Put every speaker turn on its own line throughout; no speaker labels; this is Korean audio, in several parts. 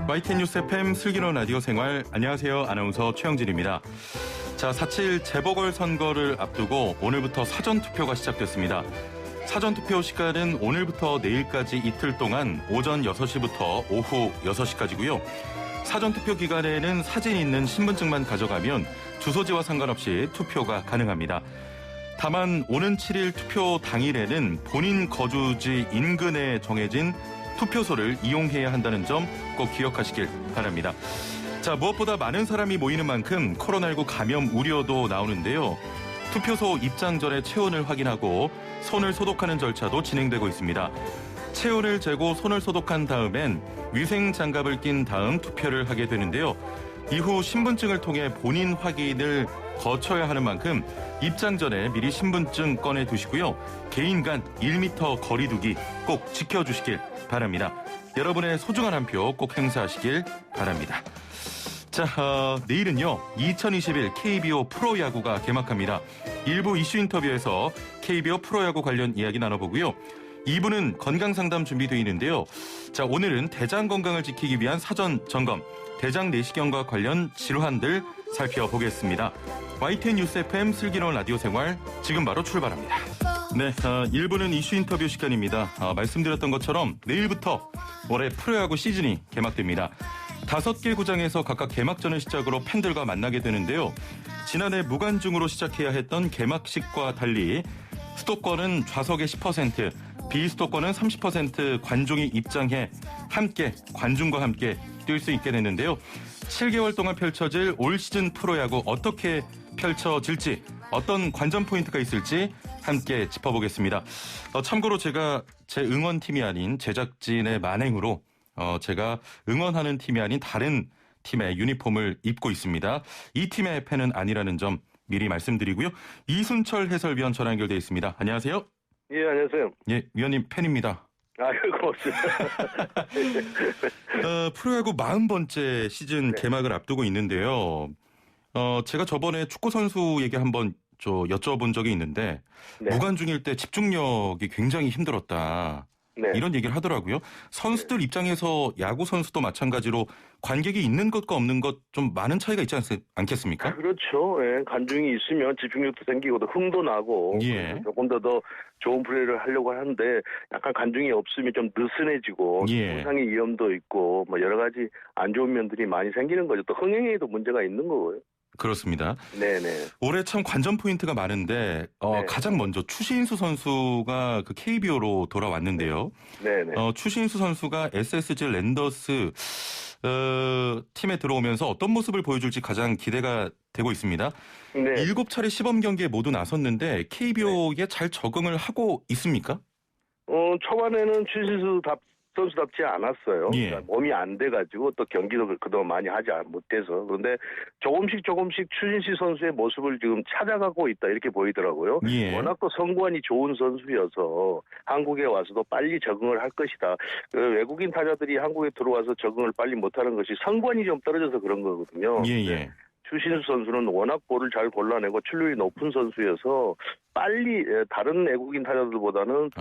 YTN 뉴스 FM 슬기로운 라디오 생활, 안녕하세요. 아나운서 최영진입니다. 자, 4.7 재보궐선거를 앞두고 오늘부터 사전투표가 시작됐습니다. 사전투표 시간은 오늘부터 내일까지 이틀 동안 오전 6시부터 오후 6시까지고요. 사전투표 기간에는 사진 있는 신분증만 가져가면 주소지와 상관없이 투표가 가능합니다. 다만 오는 7일 투표 당일에는 본인 거주지 인근에 정해진 투표소를 이용해야 한다는 점 꼭 기억하시길 바랍니다. 자, 무엇보다 많은 사람이 모이는 만큼 코로나19 감염 우려도 나오는데요. 투표소 입장 전에 체온을 확인하고 손을 소독하는 절차도 진행되고 있습니다. 체온을 재고 손을 소독한 다음엔 위생 장갑을 낀 다음 투표를 하게 되는데요. 이후 신분증을 통해 본인 확인을 거쳐야 하는 만큼 입장 전에 미리 신분증 꺼내 두시고요. 개인 간 1m 거리 두기 꼭 지켜주시길 바랍니다. 여러분의 소중한 한 표 꼭 행사하시길 바랍니다. 자, 내일은요. 2021 KBO 프로야구가 개막합니다. 일부 이슈 인터뷰에서 KBO 프로야구 관련 이야기 나눠보고요. 2부는 건강상담 준비되어 있는데요. 자, 오늘은 대장 건강을 지키기 위한 사전 점검, 대장 내시경과 관련 질환들 살펴보겠습니다. YTN 뉴스 FM 슬기로운 라디오 생활 지금 바로 출발합니다. 네, 1부는 이슈 인터뷰 시간입니다. 말씀드렸던 것처럼 내일부터 올해 프로야구 시즌이 개막됩니다. 5개 구장에서 각각 개막전을 시작으로 팬들과 만나게 되는데요. 지난해 무관중으로 시작해야 했던 개막식과 달리 수도권은 좌석의 10%, 비수도권은 30% 관중이 입장해 함께 관중과 함께 뛸 수 있게 됐는데요. 7개월 동안 펼쳐질 올 시즌 프로야구 어떻게 펼쳐질지, 어떤 관전 포인트가 있을지 함께 짚어보겠습니다. 참고로 제가 제 응원팀이 아닌 제작진의 만행으로 제가 응원하는 팀이 아닌 다른 팀의 유니폼을 입고 있습니다. 이 팀의 팬은 아니라는 점 미리 말씀드리고요. 이순철 해설위원 전화 연결돼 있습니다. 안녕하세요.
예, 안녕하세요.
예, 위원님 팬입니다.
고맙습니다.
프로야구 40번째 시즌
네.
개막을 앞두고 있는데요. 제가 저번에 축구 선수 얘기 한번 여쭤본 적이 있는데
네.
무관중일 때 집중력이 굉장히 힘들었다.
네.
이런 얘기를 하더라고요. 선수들 입장에서 야구 선수도 마찬가지로 관객이 있는 것과 없는 것 좀 많은 차이가 있지 않겠습니까?
그렇죠. 예, 관중이 있으면 집중력도 생기고 또 흥도 나고
예.
조금 더 좋은 플레이를 하려고 하는데 약간 관중이 없으면 좀 느슨해지고
예.
부상의 위험도 있고 뭐 여러 가지 안 좋은 면들이 많이 생기는 거죠. 또 흥행에도 문제가 있는 거고요.
그렇습니다.
네네.
올해 참 관전 포인트가 많은데
네.
가장 먼저 추신수 선수가 그 KBO로 돌아왔는데요.
네네.
추신수 선수가 SSG 랜더스 팀에 들어오면서 어떤 모습을 보여줄지 가장 기대가 되고 있습니다.
네.
7차례 시범 경기에 모두 나섰는데 KBO에 잘 적응을 하고 있습니까?
초반에는 추신수 선수답지 않았어요.
예.
그러니까 몸이 안 돼가지고 또 경기도 그동안 많이 하지 못해서. 그런데 조금씩 추신수 선수의 모습을 지금 찾아가고 있다 이렇게 보이더라고요.
예.
워낙 또 성관이 좋은 선수여서 한국에 와서도 빨리 적응을 할 것이다. 외국인 타자들이 한국에 들어와서 적응을 빨리 못하는 것이 성관이 좀 떨어져서 그런 거거든요.
예.
추신수 선수는 워낙 볼을 잘 골라내고 출루율이 높은 선수여서 빨리 다른 외국인 타자들보다는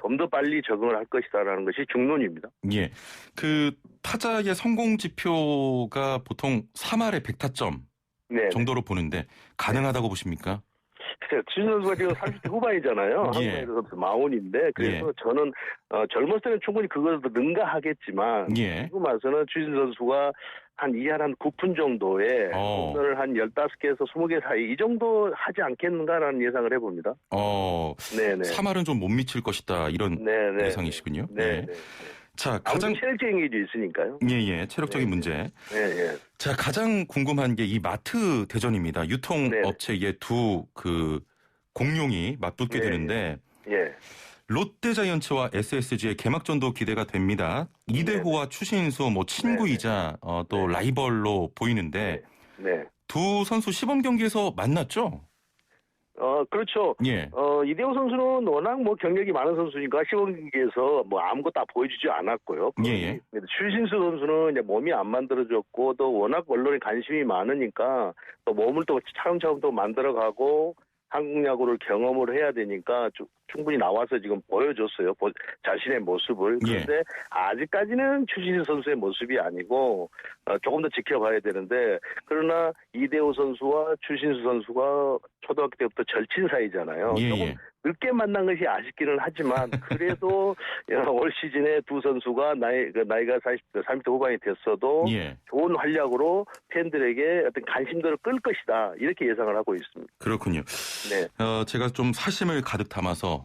좀 더 빨리 적응을 할 것이다라는 것이 중론입니다.
예. 그 타자의 성공 지표가 보통 3할에 100타점
네.
정도로 보는데 가능하다고 보십니까?
추신수 선수가 지금 30대 후반이잖아요.
예.
한국에서 마운인데 그래서 저는 젊었을 때는 충분히 그것을 능가하겠지만
예.
지금 와서는 추신수 선수가 한 2할 한 9푼 정도에 홈런을 한 15개에서 20개 사이 이 정도 하지 않겠는가라는 예상을 해봅니다. 네네.
3할은 좀 못 미칠 것이다 이런
네네.
예상이시군요.
네.
자,
가장 체력적인 게 있으니까요.
예, 체력적인 문제.
네.
자, 가장 궁금한 게 이 마트 대전입니다. 유통업체의 두 공룡이 맞붙게 되는데
예.
롯데자이언츠와 SSG의 개막전도 기대가 됩니다. 이대호와 추신수 친구이자 또 라이벌로 보이는데
네.
두 선수 시범 경기에서 만났죠?
그렇죠.
예.
이대호 선수는 워낙 경력이 많은 선수니까 시범 경기에서 아무것도 다 보여주지 않았고요.
예.
추신수 선수는 이제 몸이 안 만들어졌고 또 워낙 언론에 관심이 많으니까 또 몸을 또 차근차근 또 만들어가고 한국 야구를 경험을 해야 되니까 충분히 나와서 지금 보여줬어요. 자신의 모습을. 그런데 아직까지는 추신수 선수의 모습이 아니고 조금 더 지켜봐야 되는데 그러나 이대호 선수와 추신수 선수가 초등학교 때부터 절친 사이잖아요. 조금 늦게 만난 것이 아쉽기는 하지만 그래도 올 시즌에 두 선수가 나이가 30대 후반이 됐어도 좋은 활약으로 팬들에게 어떤 관심도를 끌 것이다. 이렇게 예상을 하고 있습니다.
그렇군요. 네. 제가 좀 사심을 가득 담아서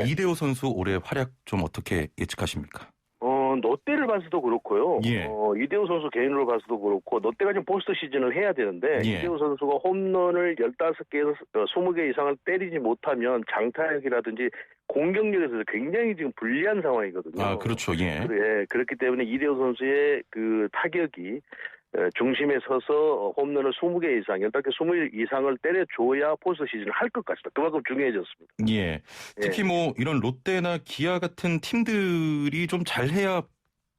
이대호 선수 올해 활약 좀 어떻게 예측하십니까?
롯데를 봐서도 그렇고요. 이대호 선수 개인으로 봐서도 그렇고 롯데가 지금 포스트 시즌을 해야 되는데 이대호 선수가 홈런을 15개에서 20개 이상을 때리지 못하면 장타력이라든지 공격력에서 굉장히 지금 불리한 상황이거든요.
아, 그렇죠.
그렇기 때문에 이대호 선수의 그 타격이 중심에 서서 홈런을 20개 이상, 15개, 20개 이상을 때려줘야 포스트 시즌을 할 것 같습니다. 그만큼 중요해졌습니다.
특히 뭐 이런 롯데나 기아 같은 팀들이 좀 잘해야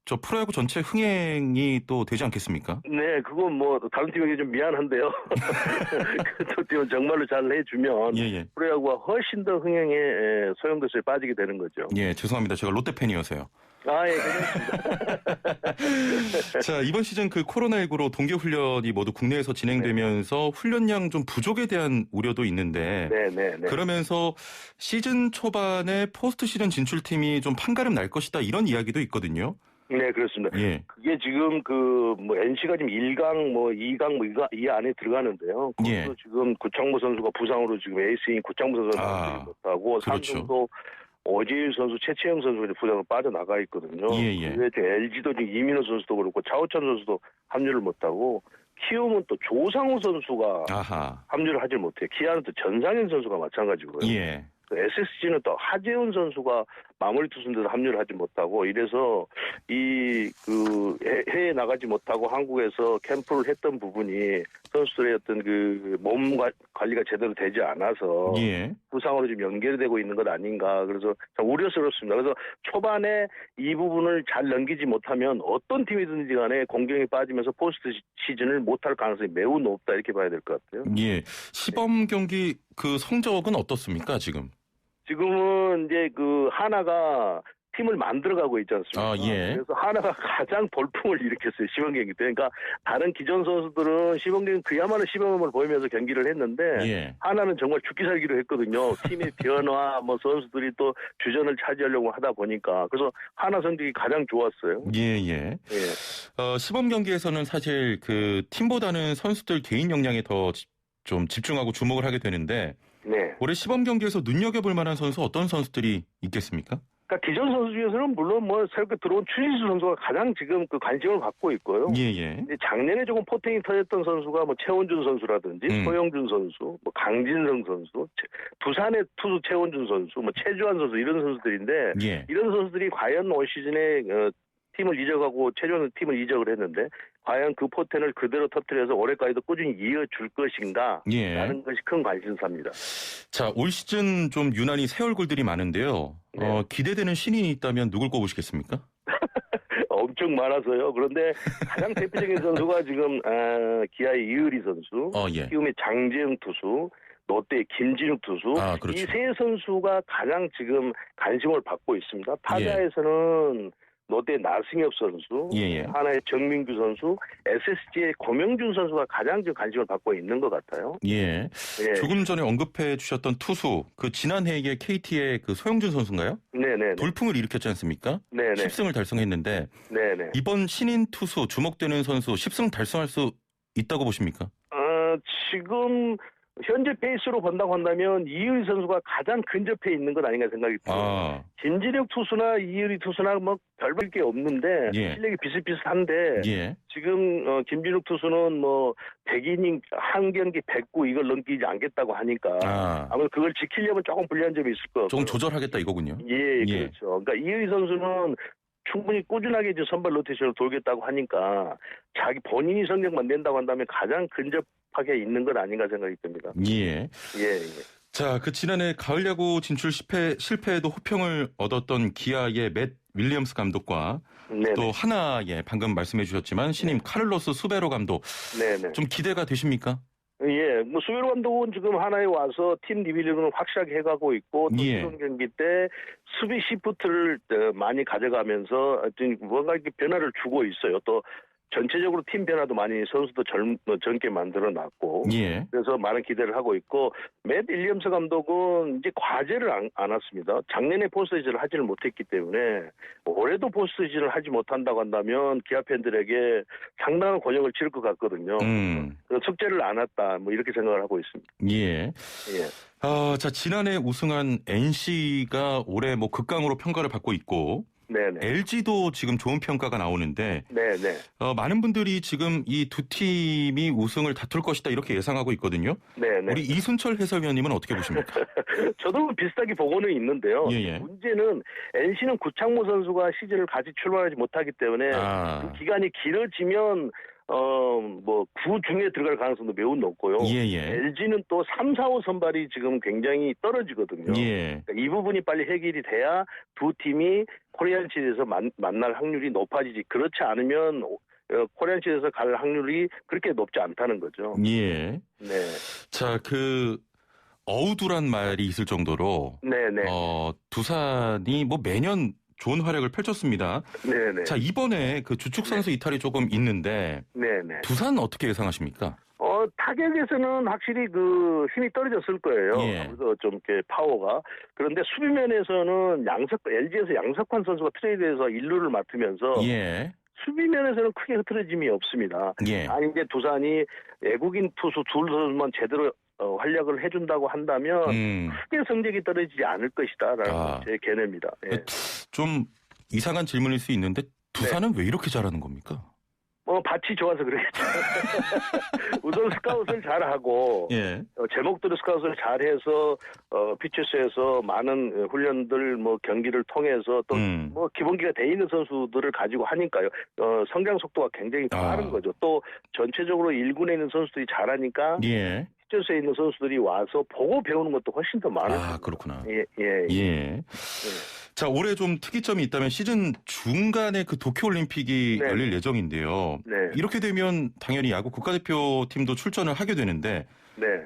저 프로야구 전체 흥행이 또 되지 않겠습니까?
네, 그건 뭐 다른 팀에게 좀 미안한데요. 그 팀은 정말로 잘 해주면 프로야구가 훨씬 더 흥행에 소용돌이에 빠지게 되는 거죠.
죄송합니다. 제가 롯데 팬이어서요.
괜찮습니다.
자, 이번 시즌 그 코로나19로 동계 훈련이 모두 국내에서 진행되면서 훈련량 좀 부족에 대한 우려도 있는데 그러면서 시즌 초반에 포스트 시즌 진출팀이 좀 판가름 날 것이다 이런 이야기도 있거든요.
네, 그렇습니다. 그게 지금 NC가 지금 1강, 2강, 이 안에 들어가는데요. 그것도 지금 구창모 선수가 부상으로 지금 에이스인 구창모 선수가 못하고 삼성도 오재일 선수, 최채영 선수가 부상으로 빠져나가 있거든요. LG도 지금 이민호 선수도 그렇고 차우찬 선수도 합류를 못하고 키움은 또 조상우 선수가 합류를 하질 못해요. 기아는 또 전상현 선수가 마찬가지고요. SSG는 또 하재훈 선수가 마무리 투수인데도 합류를 하지 못하고 이래서 해외에 나가지 못하고 한국에서 캠프를 했던 부분이 선수들의 어떤 그 몸 관리가 제대로 되지 않아서 부상으로 지금 연결되고 있는 것 아닌가. 그래서 참 우려스럽습니다. 그래서 초반에 이 부분을 잘 넘기지 못하면 어떤 팀이든지 간에 공격에 빠지면서 포스트 시즌을 못할 가능성이 매우 높다 이렇게 봐야 될 것 같아요.
시범 경기 그 성적은 어떻습니까 지금?
지금은 이제 하나가 팀을 만들어가고 있지 않습니까? 그래서 하나가 가장 돌풍을 일으켰어요. 시범 경기 때. 그러니까 다른 기존 선수들은 시범 경기 그야말로 시범을 보이면서 경기를 했는데 하나는 정말 죽기 살기로 했거든요. 팀의 변화, 선수들이 또 주전을 차지하려고 하다 보니까 그래서 하나 성적이 가장 좋았어요. 시범 경기에서는 사실 그 팀보다는 선수들 개인 역량에 더 좀 집중하고 주목을 하게 되는데 올해 시범 경기에서 눈여겨볼 만한 선수 어떤 선수들이 있겠습니까? 그러니까 기존 선수 중에서는 물론 새롭게 들어온 추신수 선수가 가장 지금 관심을 받고 있고요. 작년에 조금 포텐이 터졌던 선수가 최원준 선수라든지 소영준 선수, 강진성 선수, 두산의 투수 최원준 선수, 최주환 선수 이런 선수들인데 이런 선수들이 과연 올 시즌에 팀을 이적하고 최종은 팀을 이적을 했는데 과연 그 포텐을 그대로 터뜨려서 올해까지도 꾸준히 이어줄 것인가 라는 것이 큰 관심사입니다.
자, 올 시즌 좀 유난히 새 얼굴들이 많은데요. 기대되는 신인이 있다면 누굴 꼽으시겠습니까?
엄청 많아서요. 그런데 가장 대표적인 선수가 지금 기아의 이의리 선수, 키움의 장재영 투수, 롯데의 김진욱 투수 이 세 선수가 가장 지금 관심을 받고 있습니다. 타자에서는 롯데 나승엽 선수, 하나의 정민규 선수, SSG의 고명준 선수가 가장 지금 관심을 받고 있는 것 같아요.
조금 전에 언급해 주셨던 투수, 그 지난해에 KT의 그 소영준 선수인가요? 돌풍을 일으켰지 않습니까? 10승을 달성했는데 이번 신인 투수 주목되는 선수 10승 달성할 수 있다고 보십니까?
지금 현재 페이스로 본다고 한다면 이의리 선수가 가장 근접해 있는 것 아닌가 생각이 듭니다. 김진욱 투수나 이의리 투수나 별볼 게 없는데 실력이 비슷비슷한데 지금 김진욱 투수는 100이닝 한 경기 109 이걸 넘기지 않겠다고 하니까 아무래도 그걸 지키려면 조금 불리한 점이 있을 것 같고
조금 조절하겠다 이거군요.
그렇죠. 그러니까 이의리 선수는 충분히 꾸준하게 이제 선발 로테이션을 돌겠다고 하니까 자기 본인이 성적만 낸다고 한다면 가장 근접하게 있는 것 아닌가 생각이 듭니다.
자, 그 지난해 가을 야구 진출 실패에도 호평을 얻었던 기아의 맷 윌리엄스 감독과 또 하나의 방금 말씀해 주셨지만 신임 카를로스 수베로 감독 좀 기대가 되십니까?
예, 뭐 수비로 감독은 지금 하나에 와서 팀 리빌딩을 확실하게 해가고 있고 또
예.
이번 경기 때 수비 시프트를 많이 가져가면서 하여튼 뭔가 이렇게 변화를 주고 있어요. 또 전체적으로 팀 변화도 많이 선수도 젊게 만들어놨고
예.
그래서 많은 기대를 하고 있고 맷 윌리엄스 감독은 이제 과제를 안 왔습니다. 작년에 포스트시즌을 하지를 못했기 때문에 올해도 포스트시즌을 하지 못한다고 한다면 기아 팬들에게 상당한 곤욕을 치를 것 같거든요. 숙제를 안 왔다 뭐 이렇게 생각을 하고 있습니다.
예.
예.
자 지난해 우승한 NC가 올해 뭐 극강으로 평가를 받고 있고.
네네.
LG도 지금 좋은 평가가 나오는데
네네.
많은 분들이 지금 이 두 팀이 우승을 다툴 것이다 이렇게 예상하고 있거든요.
네네.
우리 이순철 해설위원님은 어떻게 보십니까?
저도 비슷하게 보고는 있는데요.
예.
문제는 NC는 구창모 선수가 시즌을 같이 출발하지 못하기 때문에 그 기간이 길어지면 뭐 9중에 들어갈 가능성도 매우 높고요.
예.
LG는 또 3, 4, 5 선발이 지금 굉장히 떨어지거든요.
예.
그러니까 이 부분이 빨리 해결이 돼야 두 팀이 코리안 시리즈에서 만날 확률이 높아지지. 그렇지 않으면 코리안 시리즈에서 갈 확률이 그렇게 높지 않다는 거죠.
예.
네.
자, 어우두란 말이 있을 정도로
네네.
두산이 뭐 매년 좋은 활약을 펼쳤습니다.
네네.
자, 이번에 그 주축 선수 이탈이 조금 있는데
네네.
두산 어떻게 예상하십니까?
타격에서는 확실히 힘이 떨어졌을 거예요.
예.
그래서 좀 이렇게 파워가. 그런데 수비면에서는 LG에서 양석환 선수가 트레이드해서 1루를 맡으면서
예.
수비면에서는 크게 흐트러짐이 없습니다.
예.
이제 두산이 외국인 투수 둘 선수만 제대로 활약을 해준다고 한다면 크게 성적이 떨어지지 않을 것이다라는 제 견해입니다. 예.
좀 이상한 질문일 수 있는데 두산은 왜 이렇게 잘하는 겁니까?
밭이 좋아서 그러겠죠. 우선 스카웃을 잘하고
예.
제목대로 스카웃을 잘해서 피처스에서 많은 훈련들 경기를 통해서 또 기본기가 돼 있는 선수들을 가지고 하니까요. 성장 속도가 굉장히 빠른 거죠. 또 전체적으로 1군에 있는 선수들이 잘하니까
예.
피처스에 있는 선수들이 와서 보고 배우는 것도 훨씬 더 많아요.
그렇구나.
예.
자, 올해 좀 특이점이 있다면 시즌 중간에 그 도쿄올림픽이 열릴 예정인데요.
네.
이렇게 되면 당연히 야구 국가대표팀도 출전을 하게 되는데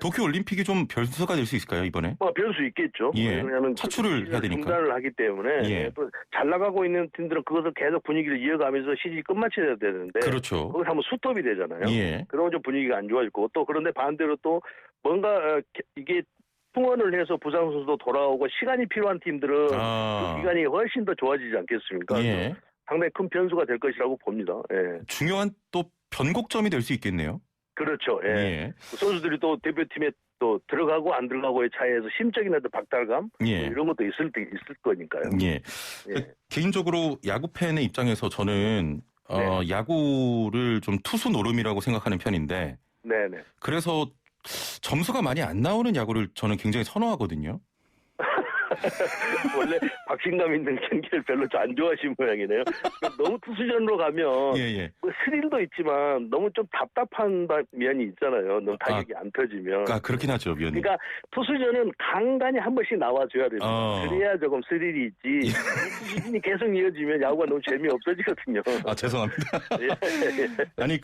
도쿄올림픽이 좀 변수가 될 수 있을까요, 이번에?
변수 있겠죠.
예.
왜냐하면
차출을 해야 되니까.
중단을 하기 때문에 또 잘 나가고 있는 팀들은 그것을 계속 분위기를 이어가면서 시즌이 끝마쳐야 되는데
그렇죠.
거기서 한번 스톱이 되잖아요.
예.
그러면 좀 분위기가 안 좋아질 거고 또 그런데 반대로 또 뭔가 이게 통원을 해서 부상 선수도 돌아오고 시간이 필요한 팀들은 그 기간이 훨씬 더 좋아지지 않겠습니까?
예.
상당히 큰 변수가 될 것이라고 봅니다. 예.
중요한 또 변곡점이 될 수 있겠네요.
그렇죠. 예. 선수들이 또 대표팀에 또 들어가고 안 들어가고의 차이에서 심적인 어떤 박탈감 이런 것도 있을 거니까요.
예. 개인적으로 야구 팬의 입장에서 저는 야구를 좀 투수 노름이라고 생각하는 편인데
네네.
그래서 점수가 많이 안 나오는 야구를 저는 굉장히 선호하거든요.
원래 박진감 있는 경기를 별로 안 좋아하시는 모양이네요. 너무 투수전으로 가면 뭐 스릴도 있지만 너무 좀 답답한 면이 있잖아요. 너무 타격이 안 터지면.
그렇긴 하죠, 위원님.
그러니까 투수전은 간간히 한 번씩 나와줘야 됩니다. 그래야 조금 스릴이 있지. 투수진이 계속 이어지면 야구가 너무 재미없어지거든요.
죄송합니다. 아니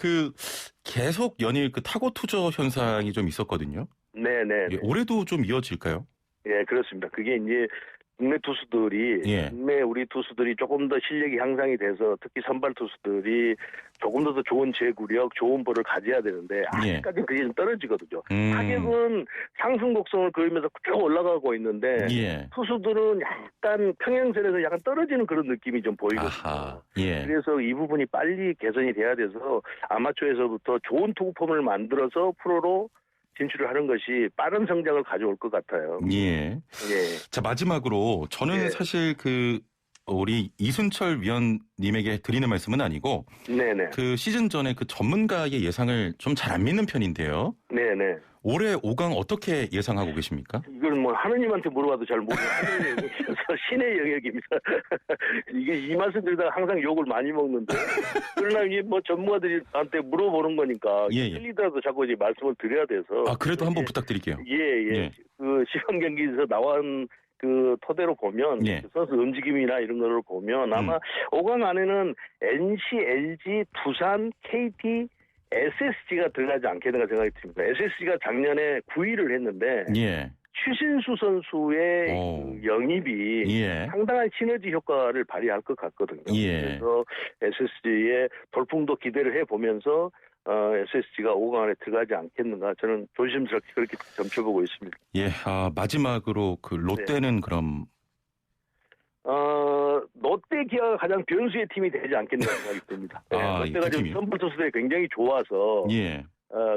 계속 연일 타고 투저 현상이 좀 있었거든요.
네네.
올해도 좀 이어질까요?
예, 그렇습니다. 그게 이제 국내 투수들이 국내 우리 투수들이 조금 더 실력이 향상이 돼서 특히 선발 투수들이 조금 더 좋은 제구력, 좋은 볼을 가져야 되는데 아직까지는 그게 좀 떨어지거든요. 타격은 상승 곡선을 그리면서 쭉 올라가고 있는데 투수들은 약간 평행선에서 약간 떨어지는 그런 느낌이 좀 보이거든요. 그래서 이 부분이 빨리 개선이 돼야 돼서 아마추어에서부터 좋은 투구 폼을 만들어서 프로로 진출을 하는 것이 빠른 성장을 가져올 것 같아요.
자, 마지막으로 저는 사실 우리 이순철 위원님에게 드리는 말씀은 아니고 시즌 전에 전문가의 예상을 좀 잘 안 믿는 편인데요. 올해 5강 어떻게 예상하고 계십니까?
이걸 하느님한테 물어봐도 잘 모르는 하느님 영역이어서 신의 영역입니다. 이게 이 말씀 드리다가 항상 욕을 많이 먹는데 그러나 이게 전문가들한테 물어보는 거니까 틀리더라도 자꾸 이제 말씀을 드려야 돼서
그래도 한번 부탁드릴게요.
시범 경기에서 나온 토대로 보면 선수 움직임이나 이런 거를 보면 아마 5강 안에는 NC, LG, 두산, KT, SSG가 들어가지 않겠는가 생각이 듭니다. SSG가 작년에 9위를 했는데
예.
추신수 선수의 그 영입이
예.
상당한 시너지 효과를 발휘할 것 같거든요.
예.
그래서 SSG의 돌풍도 기대를 해보면서 SSG가 5강 안에 들어가지 않겠는가 저는 조심스럽게 그렇게 점쳐보고 있습니다.
예, 마지막으로 그 롯데는 그럼
롯데 기아가 가장 변수의 팀이 되지 않겠는가 생각이 듭니다. 롯데가 지금 선발 투수들이 굉장히 좋아서
예.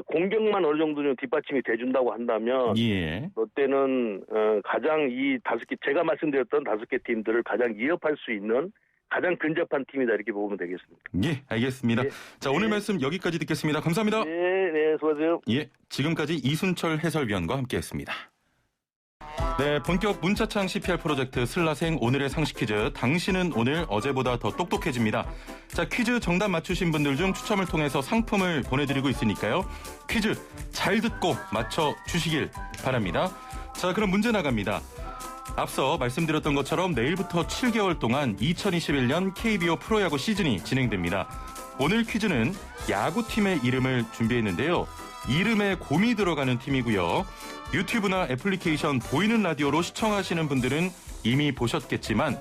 공격만 어느 정도 좀 뒷받침이 돼준다고 한다면
예.
롯데는 가장 이 5개 제가 말씀드렸던 5개 팀들을 가장 위협할 수 있는 가장 근접한 팀이다 이렇게 보면 되겠습니다.
예, 알겠습니다.
예.
자, 오늘 말씀 여기까지 듣겠습니다. 감사합니다.
네, 수고하세요.
예, 지금까지 이순철 해설위원과 함께했습니다. 네, 본격 문자창 CPR 프로젝트 슬라생 오늘의 상식 퀴즈. 당신은 오늘 어제보다 더 똑똑해집니다. 자, 퀴즈 정답 맞추신 분들 중 추첨을 통해서 상품을 보내드리고 있으니까요. 퀴즈 잘 듣고 맞춰주시길 바랍니다. 자, 그럼 문제 나갑니다. 앞서 말씀드렸던 것처럼 내일부터 7개월 동안 2021년 KBO 프로야구 시즌이 진행됩니다. 오늘 퀴즈는 야구팀의 이름을 준비했는데요. 이름에 곰이 들어가는 팀이고요. 유튜브나 애플리케이션 보이는 라디오로 시청하시는 분들은 이미 보셨겠지만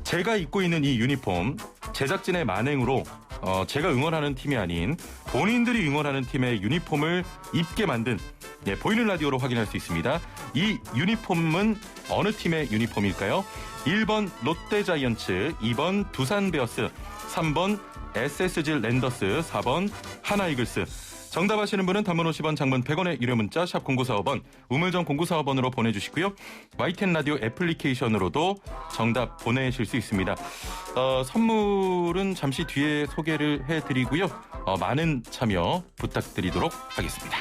제가 입고 있는 이 유니폼 제작진의 만행으로 제가 응원하는 팀이 아닌 본인들이 응원하는 팀의 유니폼을 입게 만든 보이는 라디오로 확인할 수 있습니다. 이 유니폼은 어느 팀의 유니폼일까요? 1번 롯데자이언츠, 2번 두산베어스, 3번 SSG 랜더스, 4번 하나이글스. 정답하시는 분은 단문 50원, 장문 100원의 유료 문자 샵 0945번, 우물정 0945번으로 보내주시고요. YTN 라디오 애플리케이션으로도 정답 보내실 수 있습니다. 선물은 잠시 뒤에 소개를 해드리고요. 많은 참여 부탁드리도록 하겠습니다.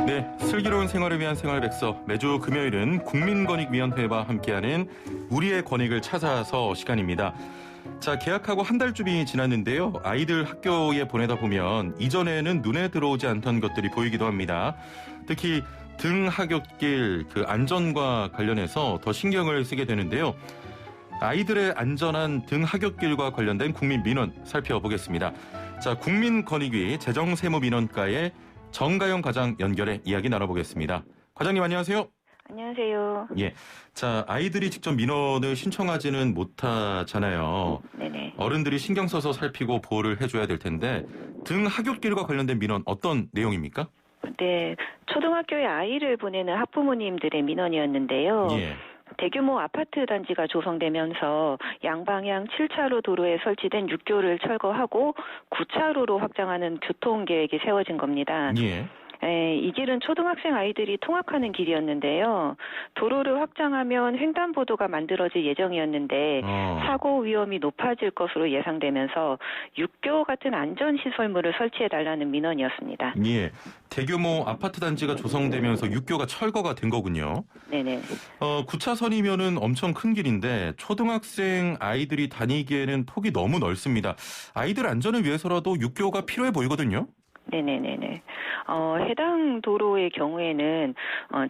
네, 슬기로운 생활을 위한 생활백서. 매주 금요일은 국민권익위원회와 함께하는 우리의 권익을 찾아서 시간입니다. 자, 개학하고 한 달쯤이 지났는데요. 아이들 학교에 보내다 보면 이전에는 눈에 들어오지 않던 것들이 보이기도 합니다. 특히 등 하굣길 그 안전과 관련해서 더 신경을 쓰게 되는데요. 아이들의 안전한 등 하굣길과 관련된 국민 민원 살펴보겠습니다. 자, 국민권익위 재정세무민원과의 정가영 과장 연결해 이야기 나눠보겠습니다. 과장님 안녕하세요.
안녕하세요.
예, 자, 아이들이 직접 민원을 신청하지는 못하잖아요.
네네.
어른들이 신경 써서 살피고 보호를 해줘야 될 텐데 등 하굣길과 관련된 민원 어떤 내용입니까?
네, 초등학교에 아이를 보내는 학부모님들의 민원이었는데요.
예.
대규모 아파트 단지가 조성되면서 양방향 7차로 도로에 설치된 6교를 철거하고 9차로로 확장하는 교통계획이 세워진 겁니다.
예.
이 길은 초등학생 아이들이 통학하는 길이었는데요. 도로를 확장하면 횡단보도가 만들어질 예정이었는데 사고 위험이 높아질 것으로 예상되면서 육교 같은 안전시설물을 설치해달라는 민원이었습니다.
예, 대규모 아파트 단지가 조성되면서 육교가 철거가 된 거군요.
네네.
9차선이면은 엄청 큰 길인데 초등학생 아이들이 다니기에는 폭이 너무 넓습니다. 아이들 안전을 위해서라도 육교가 필요해 보이거든요.
네네네네. 해당 도로의 경우에는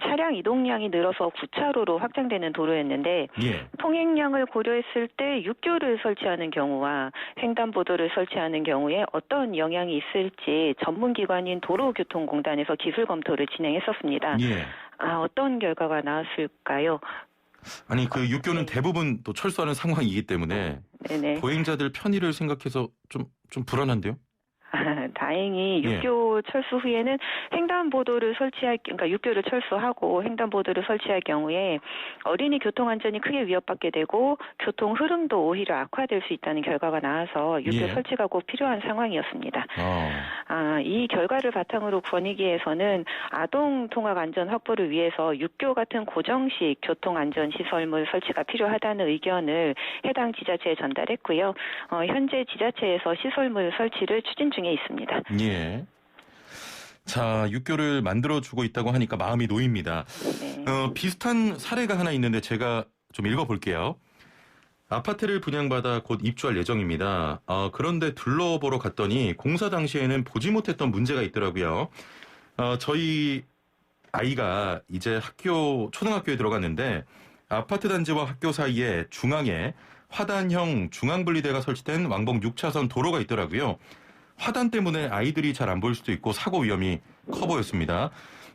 차량 이동량이 늘어서 9차로로 확장되는 도로였는데
예.
통행량을 고려했을 때 6교를 설치하는 경우와 횡단보도를 설치하는 경우에 어떤 영향이 있을지 전문기관인 도로교통공단에서 기술 검토를 진행했었습니다.
예.
어떤 결과가 나왔을까요?
아니, 그 육교는 대부분 또 철수하는 상황이기 때문에
네네.
보행자들 편의를 생각해서 좀 불안한데요?
다행히 육교 철수 후에는 횡단보도를 그러니까 육교를 철수하고 횡단보도를 설치할 경우에 어린이 교통 안전이 크게 위협받게 되고 교통 흐름도 오히려 악화될 수 있다는 결과가 나와서 육교 설치가 꼭 필요한 상황이었습니다. 이 결과를 바탕으로 권익위에서는 아동 통학 안전 확보를 위해서 육교 같은 고정식 교통 안전 시설물 설치가 필요하다는 의견을 해당 지자체에 전달했고요. 현재 지자체에서 시설물 설치를 추진 중에 있습니다.
예. 자, 육교를 만들어주고 있다고 하니까 마음이 놓입니다.
네.
비슷한 사례가 하나 있는데 제가 좀 읽어볼게요. 아파트를 분양받아 곧 입주할 예정입니다. 그런데 둘러보러 갔더니 공사 당시에는 보지 못했던 문제가 있더라고요. 저희 아이가 이제 초등학교에 들어갔는데 아파트 단지와 학교 사이에 중앙에 화단형 중앙분리대가 설치된 왕복 6차선 도로가 있더라고요. 화단 때문에 아이들이 잘 안 보일 수도 있고 사고 위험이 커 보였습니다.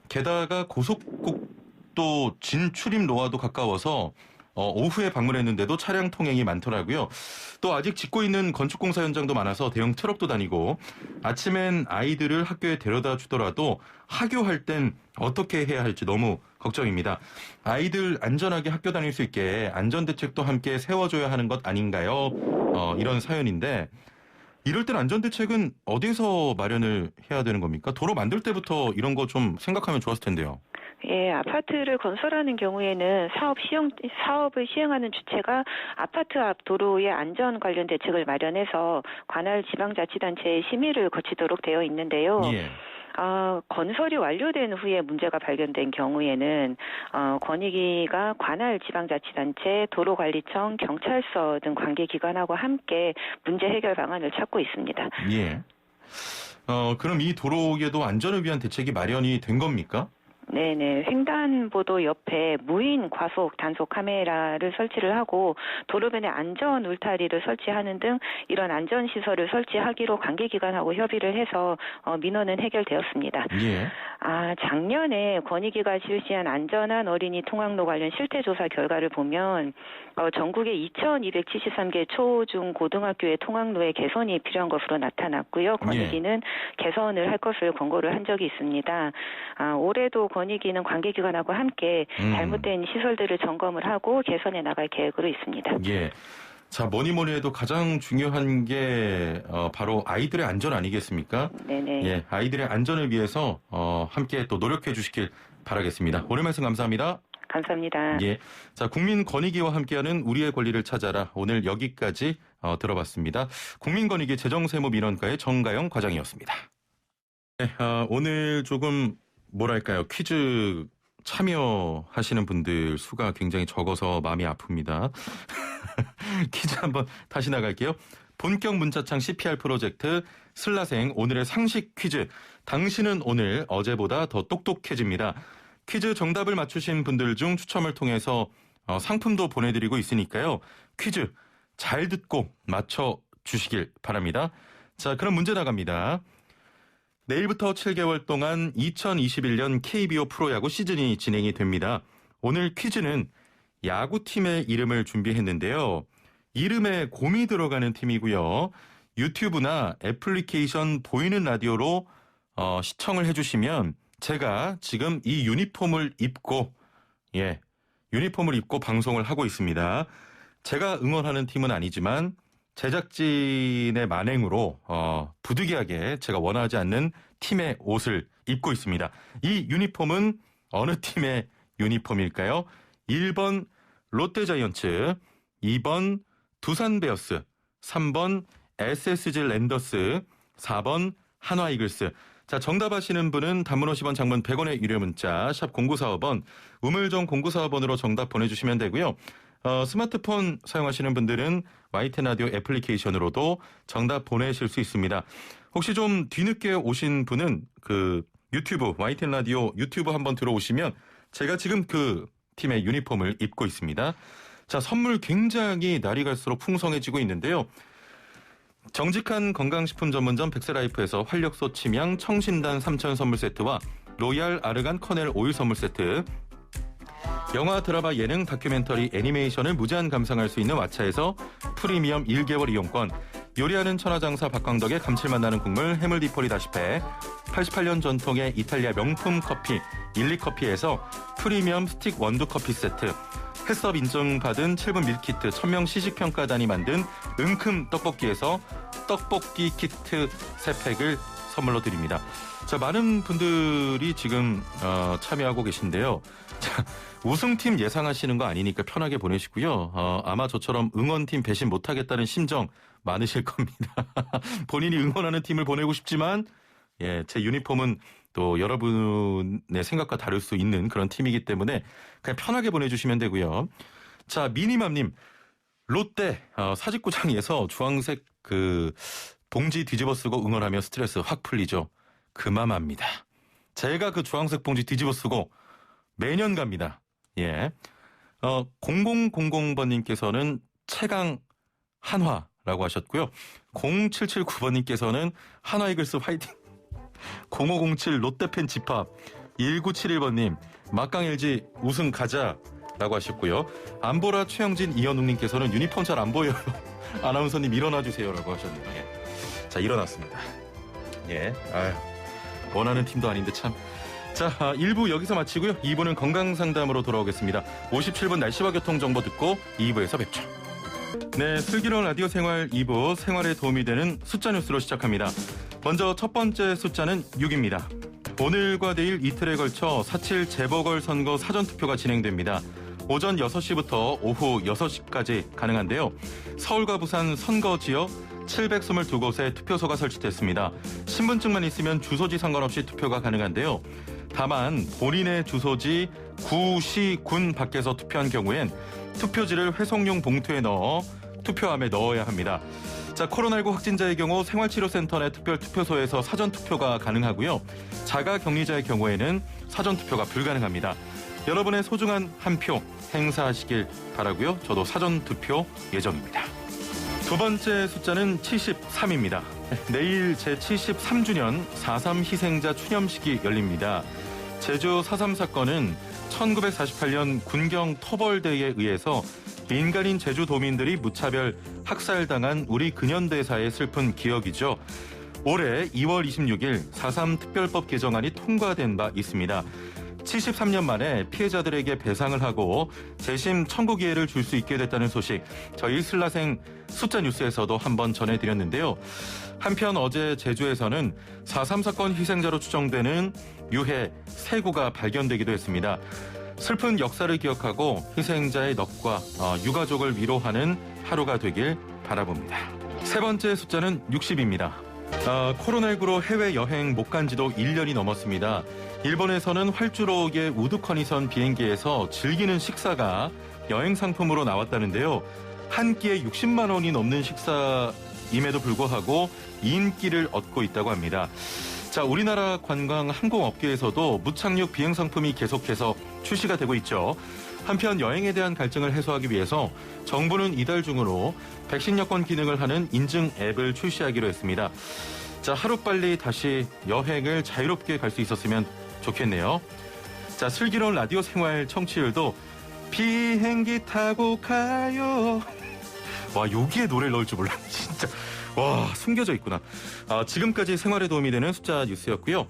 게다가 고속국도 진출입로와도 가까워서 오후에 방문했는데도 차량 통행이 많더라고요. 또 아직 짓고 있는 건축공사 현장도 많아서 대형 트럭도 다니고 아침엔 아이들을 학교에 데려다 주더라도 하교할 땐 어떻게 해야 할지 너무 걱정입니다. 아이들 안전하게 학교 다닐 수 있게 안전대책도 함께 세워줘야 하는 것 아닌가요? 이런 사연인데 이럴 땐 안전대책은 어디서 마련을 해야 되는 겁니까? 도로 만들 때부터 이런 거 좀 생각하면 좋았을 텐데요.
예, 아파트를 건설하는 경우에는 사업을 시행하는 주체가 아파트 앞 도로의 안전 관련 대책을 마련해서 관할 지방자치단체의 심의를 거치도록 되어 있는데요.
예.
건설이 완료된 후에 문제가 발견된 경우에는 권익위가 관할 지방자치단체, 도로관리청, 경찰서 등 관계기관하고 함께 문제 해결 방안을 찾고 있습니다.
예. 그럼 이 도로에도 안전을 위한 대책이 마련이 된 겁니까?
네네. 횡단보도 옆에 무인 과속 단속 카메라를 설치를 하고 도로변에 안전 울타리를 설치하는 등 이런 안전시설을 설치하기로 관계기관하고 협의를 해서 민원은 해결되었습니다.
예.
작년에 권익위가 실시한 안전한 어린이 통학로 관련 실태조사 결과를 보면 전국의 2,273개 초, 중, 고등학교의 통학로에 개선이 필요한 것으로 나타났고요. 권익위는 개선을 할 것을 권고를 한 적이 있습니다. 올해도 권익위는 관계기관하고 함께 잘못된 시설들을 점검을 하고 개선해 나갈 계획으로 있습니다.
예. 자, 뭐니 해도 가장 중요한 게 바로 아이들의 안전 아니겠습니까?
네네.
예, 아이들의 안전을 위해서 함께 또 노력해 주시길 바라겠습니다. 오늘 말씀 감사합니다.
감사합니다.
예. 자, 국민권익위와 함께하는 우리의 권리를 찾아라. 오늘 여기까지 들어봤습니다. 국민권익위 재정세무민원과의 정가영 과장이었습니다. 네, 오늘 조금 뭐랄까요, 퀴즈 참여하시는 분들 수가 굉장히 적어서 마음이 아픕니다. 퀴즈 한번 다시 나갈게요. 본격 문자창 CPR 프로젝트 슬라생 오늘의 상식 퀴즈. 당신은 오늘 어제보다 더 똑똑해집니다. 퀴즈 정답을 맞추신 분들 중 추첨을 통해서 상품도 보내드리고 있으니까요. 퀴즈 잘 듣고 맞춰주시길 바랍니다. 자, 그럼 문제 나갑니다. 내일부터 7개월 동안 2021년 KBO 프로야구 시즌이 진행이 됩니다. 오늘 퀴즈는 야구팀의 이름을 준비했는데요. 이름에 곰이 들어가는 팀이고요. 유튜브나 애플리케이션 보이는 라디오로 시청을 해주시면 제가 지금 이 유니폼을 입고 방송을 하고 있습니다. 제가 응원하는 팀은 아니지만 제작진의 만행으로 부득이하게 제가 원하지 않는 팀의 옷을 입고 있습니다. 이 유니폼은 어느 팀의 유니폼일까요? 1번 롯데자이언츠, 2번 두산베어스, 3번 SSG 랜더스, 4번 한화이글스. 자, 정답 아시는 분은 단문 50원, 장문 100원의 유료 문자 샵 0945번, 우물정 0945번으로 정답 보내주시면 되고요. 스마트폰 사용하시는 분들은 YTN 라디오 애플리케이션으로도 정답 보내실 수 있습니다. 혹시 좀 뒤늦게 오신 분은 그 유튜브, YTN 라디오 유튜브 한번 들어오시면 제가 지금 그 팀의 유니폼을 입고 있습니다. 자, 선물 굉장히 날이 갈수록 풍성해지고 있는데요. 정직한 건강식품 전문점 백세라이프에서 활력소 침향 청신단 3천 선물 세트와 로얄 아르간 커넬 오일 선물 세트, 영화, 드라마, 예능, 다큐멘터리, 애니메이션을 무제한 감상할 수 있는 왓챠에서 프리미엄 1개월 이용권, 요리하는 천하장사 박광덕의 감칠맛 나는 국물 해물디포리 다시페, 88년 전통의 이탈리아 명품 커피 일리커피에서 프리미엄 스틱 원두 커피 세트, 햇섭 인증받은 7분 밀키트 1000명 시식평가단이 만든 은큼 떡볶이에서 떡볶이 키트 3팩을 선물로 드립니다. 자, 많은 분들이 지금 참여하고 계신데요. 자, 우승팀 예상하시는 거 아니니까 편하게 보내시고요. 아마 저처럼 응원팀 배신 못하겠다는 심정 많으실 겁니다. 본인이 응원하는 팀을 보내고 싶지만 제 유니폼은 또 여러분의 생각과 다를 수 있는 그런 팀이기 때문에 그냥 편하게 보내주시면 되고요. 자, 미니맘님, 롯데 사직구장에서 주황색 그 봉지 뒤집어 쓰고 응원하며 스트레스 확 풀리죠. 그맘합니다. 제가 그 주황색 봉지 뒤집어 쓰고 매년 갑니다. 0000번님께서는 최강 한화 라고 하셨고요. 0779번님께서는 한화이글스 화이팅. 0507 롯데팬 집합. 1971번님 막강 LG 우승 가자 라고 하셨고요. 안보라 최영진 이현웅님께서는 유니폼 잘 안 보여요. 아나운서님 일어나 주세요 라고 하셨는데 자 일어났습니다. 예, 아유, 원하는 팀도 아닌데 참. 자, 1부 여기서 마치고요. 2부는 건강상담으로 돌아오겠습니다. 57분 날씨와 교통정보 듣고 2부에서 뵙죠. 네, 슬기로운 라디오 생활 2부 생활에 도움이 되는 숫자 뉴스로 시작합니다. 먼저 첫 번째 숫자는 6입니다. 오늘과 내일 이틀에 걸쳐 4.7 재보궐선거 사전투표가 진행됩니다. 오전 6시부터 오후 6시까지 가능한데요. 서울과 부산 선거지역 722곳에 투표소가 설치됐습니다. 신분증만 있으면 주소지 상관없이 투표가 가능한데요. 다만 본인의 주소지 구, 시, 군 밖에서 투표한 경우엔 투표지를 회송용 봉투에 넣어 투표함에 넣어야 합니다. 자, 코로나19 확진자의 경우 생활치료센터 내 특별 투표소에서 사전투표가 가능하고요. 자가격리자의 경우에는 사전투표가 불가능합니다. 여러분의 소중한 한 표 행사하시길 바라고요. 저도 사전투표 예정입니다. 두 번째 숫자는 73입니다. 내일 제73주년 4.3 희생자 추념식이 열립니다. 제주 4.3 사건은 1948년 군경 토벌대에 의해서 민간인 제주도민들이 무차별 학살당한 우리 근현대사의 슬픈 기억이죠. 올해 2월 26일 4.3 특별법 개정안이 통과된 바 있습니다. 73년 만에 피해자들에게 배상을 하고 재심 청구 기회를 줄 수 있게 됐다는 소식 저희 슬라생 숫자 뉴스에서도 한번 전해드렸는데요. 한편 어제 제주에서는 4.3 사건 희생자로 추정되는 유해 3구가 발견되기도 했습니다. 슬픈 역사를 기억하고 희생자의 넋과 유가족을 위로하는 하루가 되길 바라봅니다. 세 번째 숫자는 60입니다. 코로나19로 해외여행 못 간 지도 1년이 넘었습니다. 일본에서는 활주로의 우두커니선 비행기에서 즐기는 식사가 여행 상품으로 나왔다는데요. 한 끼에 60만 원이 넘는 식사임에도 불구하고 인기를 얻고 있다고 합니다. 자, 우리나라 관광 항공업계에서도 무착륙 비행 상품이 계속해서 출시가 되고 있죠. 한편 여행에 대한 갈증을 해소하기 위해서 정부는 이달 중으로 백신 여권 기능을 하는 인증 앱을 출시하기로 했습니다. 자, 하루빨리 다시 여행을 자유롭게 갈 수 있었으면 좋겠네요. 자, 슬기로운 라디오 생활 청취율도 비행기 타고 가요. 와, 여기에 노래를 넣을 줄 몰랐네, 진짜. 와, 숨겨져 있구나. 지금까지 생활에 도움이 되는 숫자 뉴스였고요.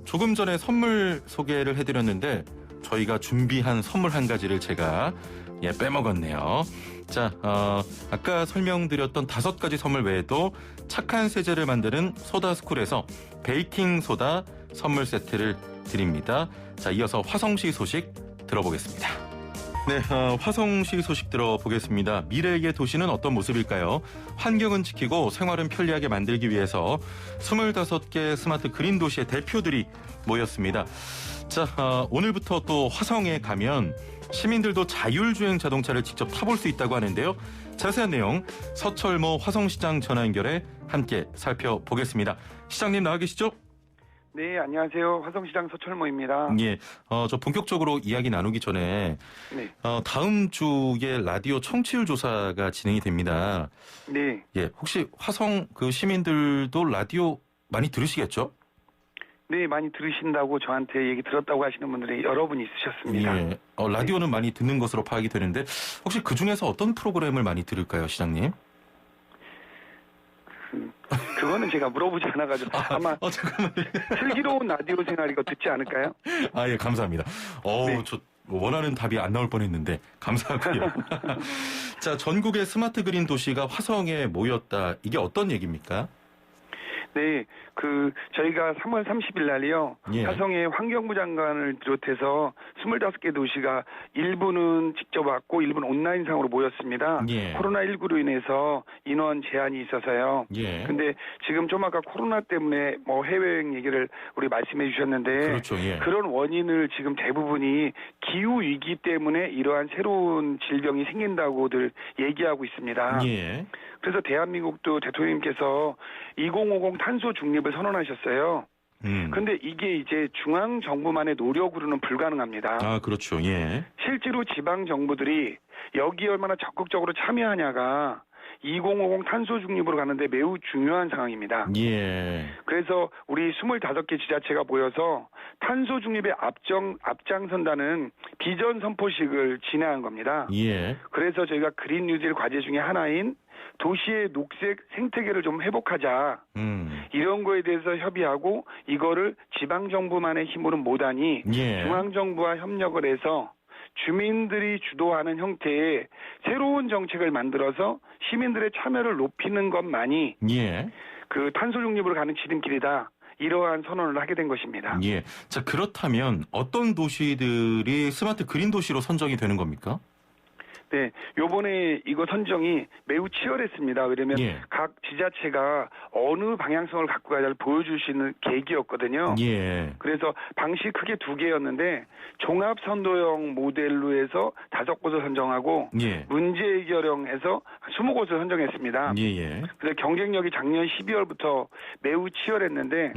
조금 전에 선물 소개를 해드렸는데 저희가 준비한 선물 한 가지를 제가 빼먹었네요. 자, 아까 설명드렸던 5가지 선물 외에도 착한 세제를 만드는 소다스쿨에서 베이킹 소다 선물 세트를 드립니다. 자, 이어서 화성시 소식 들어보겠습니다. 네, 화성시 소식 들어보겠습니다. 미래의 도시는 어떤 모습일까요? 환경은 지키고 생활은 편리하게 만들기 위해서 25개 스마트 그린 도시의 대표들이 모였습니다. 자, 오늘부터 또 화성에 가면 시민들도 자율주행 자동차를 직접 타볼 수 있다고 하는데요. 자세한 내용 서철모 화성시장 전화 연결해 함께 살펴보겠습니다. 시장님 나와 계시죠?
네, 안녕하세요. 화성시장 서철모입니다.
예, 저 본격적으로 이야기 나누기 전에
네.
다음 주에 라디오 청취율 조사가 진행이 됩니다.
네.
예, 혹시 화성 그 시민들도 라디오 많이 들으시겠죠?
네, 많이 들으신다고 저한테 얘기 들었다고 하시는 분들이 여러 분 있으셨습니다.
예, 라디오는 많이 듣는 것으로 파악이 되는데 혹시 그 중에서 어떤 프로그램을 많이 들을까요, 시장님?
그거는 제가 물어보지 않아가지고 아마
잠깐만요.
슬기로운 라디오 생활 이거 듣지 않을까요?
예, 감사합니다.
네.
저 원하는 답이 안 나올 뻔했는데 감사하고요. 자, 전국의 스마트 그린 도시가 화성에 모였다. 이게 어떤 얘기입니까?
네, 저희가 3월 30일 날이요.
예.
화성의 환경부 장관을 비롯해서 25개 도시가 일부는 직접 왔고 일부는 온라인상으로 모였습니다.
예.
코로나19로 인해서 인원 제한이 있어서요.
예.
근데 지금 좀 아까 코로나 때문에 해외여행 얘기를 우리 말씀해 주셨는데
그렇죠. 예.
그런 원인을 지금 대부분이 기후 위기 때문에 이러한 새로운 질병이 생긴다고들 얘기하고 있습니다.
예.
그래서 대한민국도 대통령님께서 2050 탄소 중립을 선언하셨어요. 그런데 이게 이제 중앙 정부만의 노력으로는 불가능합니다.
그렇죠. 예.
실제로 지방 정부들이 여기에 얼마나 적극적으로 참여하냐가 2050 탄소 중립으로 가는데 매우 중요한 상황입니다.
예.
그래서 우리 25개 지자체가 모여서 탄소 중립에 앞장선다는 비전 선포식을 진행한 겁니다.
예.
그래서 저희가 그린 뉴딜 과제 중에 하나인 도시의 녹색 생태계를 좀 회복하자. 이런 거에 대해서 협의하고 이거를 지방정부만의 힘으로는 못하니
예.
중앙정부와 협력을 해서 주민들이 주도하는 형태의 새로운 정책을 만들어서 시민들의 참여를 높이는 것만이
예.
그 탄소 중립으로 가는 지름길이다. 이러한 선언을 하게 된 것입니다.
예. 자, 그렇다면 어떤 도시들이 스마트 그린 도시로 선정이 되는 겁니까?
네, 요번에 이거 선정이 매우 치열했습니다. 왜냐면
예.
각 지자체가 어느 방향성을 갖고 가야를 보여줄 수 있는 계기였거든요.
예.
그래서 방식이 크게 두 개였는데 종합 선도형 모델로 해서 5곳을 선정하고
예.
문제 해결형에서 20곳을 선정했습니다.
예.
그래서 경쟁력이 작년 12월부터 매우 치열했는데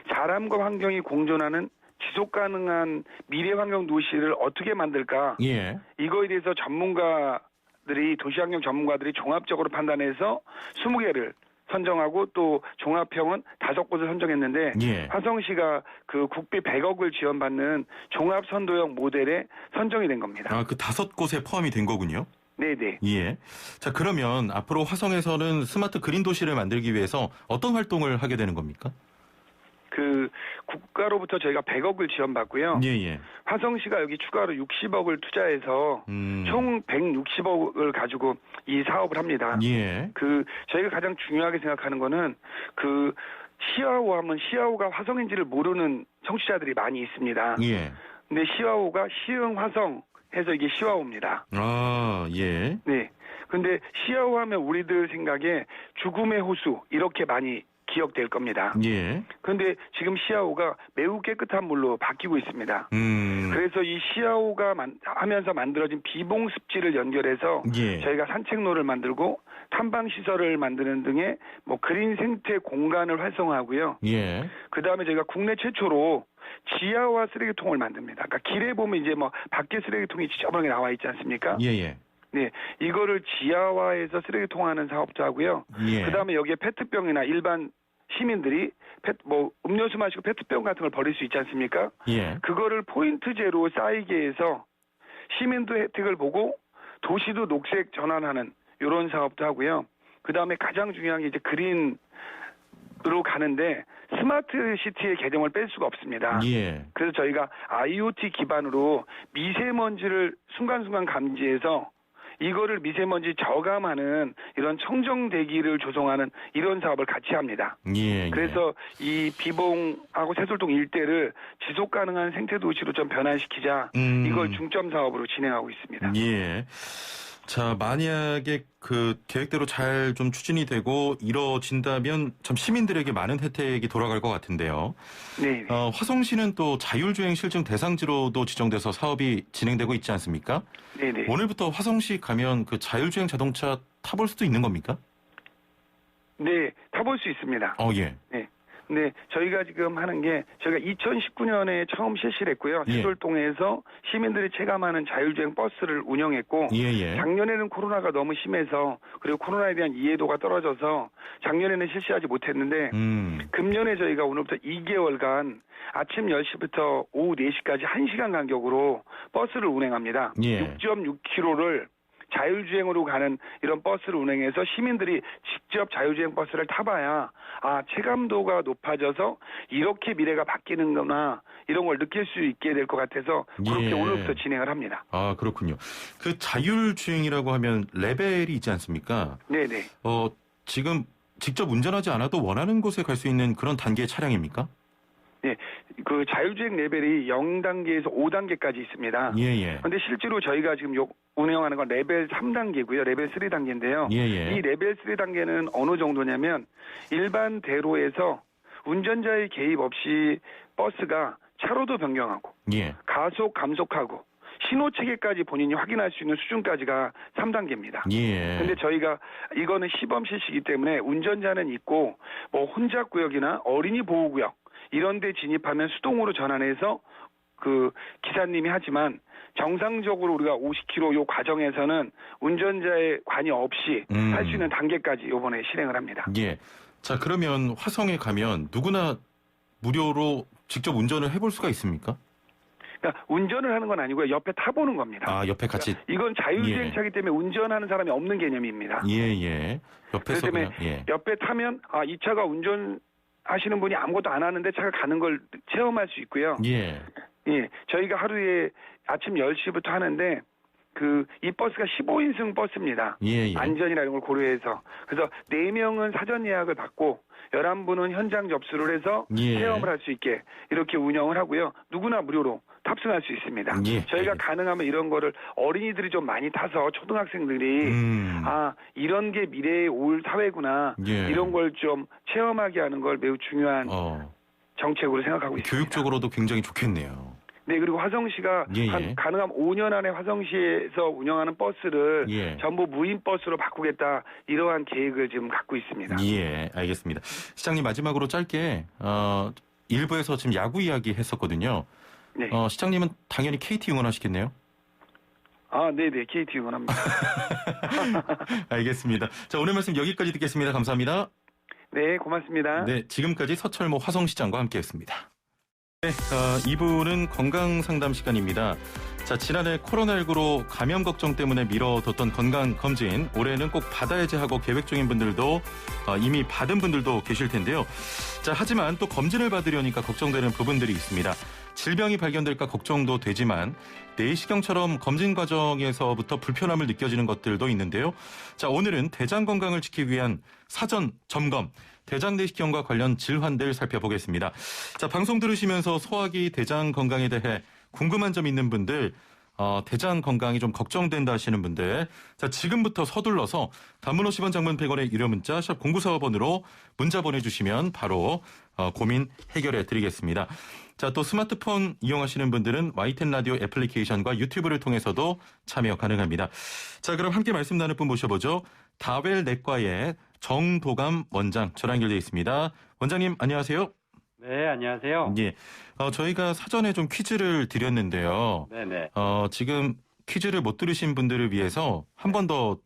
사람과 환경이 공존하는 지속 가능한 미래 환경 도시를 어떻게 만들까?
예.
이거에 대해서 도시환경 전문가들이 종합적으로 판단해서 20개를 선정하고 또 종합형은 5곳을 선정했는데
예.
화성시가 그 국비 100억을 지원받는 종합선도형 모델에 선정이 된 겁니다.
아, 그 5곳에 포함이 된 거군요.
네네.
예. 자, 그러면 앞으로 화성에서는 스마트 그린 도시를 만들기 위해서 어떤 활동을 하게 되는 겁니까?
그 국가로부터 저희가 100억을 지원받고요.
예.
화성시가 여기 추가로 60억을 투자해서 총 160억을 가지고 이 사업을 합니다.
예.
그 저희가 가장 중요하게 생각하는 거는 그 시아호 하면 시아호가 화성인지를 모르는 청취자들이 많이 있습니다.
예.
근데 시아호가 시흥 화성 해서 이게 시아호입니다.
아, 예.
네. 근데 시아호 하면 우리들 생각에 죽음의 호수 이렇게 많이 기억될 겁니다.
예.
그런데 지금 시아호가 매우 깨끗한 물로 바뀌고 있습니다. 그래서 이 시아호가 하면서 만들어진 비봉 습지를 연결해서
예.
저희가 산책로를 만들고 탐방 시설을 만드는 등의 뭐 그린 생태 공간을 활성화하고요.
예.
그다음에 저희가 국내 최초로 지하화 쓰레기통을 만듭니다. 그러니까 길에 보면 이제 뭐 밖에 쓰레기통이 지저분하게 나와 있지 않습니까?
예.
네, 이거를 지하화해서 쓰레기통하는 사업도 하고요.
예.
그다음에 여기에 페트병이나 일반 시민들이 음료수 마시고 페트병 같은 걸 버릴 수 있지 않습니까?
예. 그거를
포인트제로 쌓이게 해서 시민도 혜택을 보고 도시도 녹색 전환하는 이런 사업도 하고요. 그다음에 가장 중요한 게 이제 그린으로 가는데 스마트 시티의 개념을 뺄 수가 없습니다.
예.
그래서 저희가 IoT 기반으로 미세먼지를 순간순간 감지해서 이거를 미세먼지 저감하는 이런 청정 대기를 조성하는 이런 사업을 같이 합니다.
예.
그래서 이 비봉하고 새솔동 일대를 지속 가능한 생태 도시로 좀 변환시키자. 이걸 중점 사업으로 진행하고 있습니다.
예. 자, 만약에 그 계획대로 잘 좀 추진이 되고 이뤄진다면 참 시민들에게 많은 혜택이 돌아갈 것 같은데요.
네.
화성시는 또 자율주행 실증 대상지로도 지정돼서 사업이 진행되고 있지 않습니까?
네네.
오늘부터 화성시 가면 그 자율주행 자동차 타볼 수도 있는 겁니까?
네, 타볼 수 있습니다.
예.
네. 네, 저희가 지금 하는 게 저희가 2019년에 처음 실시를 했고요.
예.
새솔동에서 시민들이 체감하는 자율주행 버스를 운영했고
예.
작년에는 코로나가 너무 심해서 그리고 코로나에 대한 이해도가 떨어져서 작년에는 실시하지 못했는데 금년에 저희가 오늘부터 2개월간 아침 10시부터 오후 4시까지 1시간 간격으로 버스를 운행합니다.
예.
6.6km를 자율주행으로 가는 이런 버스를 운행해서 시민들이 직접 자율주행 버스를 타봐야 체감도가 높아져서 이렇게 미래가 바뀌는구나 이런 걸 느낄 수 있게 될 것 같아서 그렇게
예.
오늘부터 진행을 합니다.
아, 그렇군요. 그 자율주행이라고 하면 레벨이 있지 않습니까?
네네.
지금 직접 운전하지 않아도 원하는 곳에 갈 수 있는 그런 단계의 차량입니까?
네, 그 자율주행 레벨이 0단계에서 5단계까지 있습니다.
예.
그런데 실제로 저희가 지금 운영하는 건 레벨 3단계고요. 레벨 3단계인데요.
예.
이 레벨 3단계는 어느 정도냐면 일반 대로에서 운전자의 개입 없이 버스가 차로도 변경하고
예.
가속 감속하고 신호 체계까지 본인이 확인할 수 있는 수준까지가 3단계입니다.
예.
근데 저희가 이거는 시범 실시이기 때문에 운전자는 있고 뭐 혼잡 구역이나 어린이 보호구역 이런 데 진입하면 수동으로 전환해서 그 기사님이 하지만 정상적으로 우리가 50km 요 과정에서는 운전자의 관여 없이 할 수 있는 단계까지 이번에 실행을 합니다.
예. 자, 그러면 화성에 가면 누구나 무료로 직접 운전을 해볼 수가 있습니까?
그러니까 운전을 하는 건 아니고요. 옆에 타보는 겁니다.
아, 옆에 같이.
그러니까 이건 자율주행차기 때문에 운전하는 사람이 없는 개념입니다.
예. 옆에서
그렇기 때문에
그냥,
옆에 타면 이 차가 운전하시는 분이 아무것도 안 하는데 차가 가는 걸 체험할 수 있고요.
예.
저희가 하루에 아침 10시부터 하는데 이 버스가 15인승 버스입니다.
예.
안전이나 이런 걸 고려해서. 그래서 4명은 사전 예약을 받고 11분은 현장 접수를 해서 체험을 할 수 있게 이렇게 운영을 하고요. 누구나 무료로 탑승할 수 있습니다. 저희가 가능하면 이런 거를 어린이들이 좀 많이 타서 초등학생들이 이런 게 미래에 올 사회구나 이런 걸 좀 체험하게 하는 걸 매우 중요한 정책으로 생각하고 있습니다.
교육적으로도 굉장히 좋겠네요.
네, 그리고 화성시가 가능하면 5년 안에 화성시에서 운영하는 버스를 전부 무인 버스로 바꾸겠다 이러한 계획을 지금 갖고 있습니다.
예, 알겠습니다. 시장님 마지막으로 짧게 일부에서 지금 야구 이야기 했었거든요.
네.
시장님은 당연히 KT 응원하시겠네요?
네네, KT 응원합니다.
알겠습니다. 자, 오늘 말씀 여기까지 듣겠습니다. 감사합니다.
네, 고맙습니다.
네, 지금까지 서철모 화성시장과 함께했습니다. 네, 2부는 건강상담 시간입니다. 자, 지난해 코로나19로 감염 걱정 때문에 미뤄뒀던 건강검진, 올해는 꼭 받아야지 하고 계획 중인 분들도 이미 받은 분들도 계실 텐데요. 자, 하지만 또 검진을 받으려니까 걱정되는 부분들이 있습니다. 질병이 발견될까 걱정도 되지만 내시경처럼 검진 과정에서부터 불편함을 느껴지는 것들도 있는데요. 자, 오늘은 대장 건강을 지키기 위한 사전 점검, 대장 내시경과 관련 질환들 살펴보겠습니다. 자, 방송 들으시면서 소화기 대장 건강에 대해 궁금한 점 있는 분들, 대장 건강이 좀 걱정된다 하시는 분들, 자, 지금부터 서둘러서 단문 50원, 장문 100원의 유료 문자 샵 0945번으로 문자 보내주시면 바로 고민 해결해 드리겠습니다. 자, 또 스마트폰 이용하시는 분들은 YTN 라디오 애플리케이션과 유튜브를 통해서도 참여 가능합니다. 자, 그럼 함께 말씀 나눌 분 모셔보죠. 다웰 내과의 정도감 원장 전화 연결되어 있습니다. 원장님 안녕하세요.
네, 안녕하세요.
예, 저희가 사전에 좀 퀴즈를 드렸는데요.
네네.
지금 퀴즈를 못 들으신 분들을 위해서 한 번 더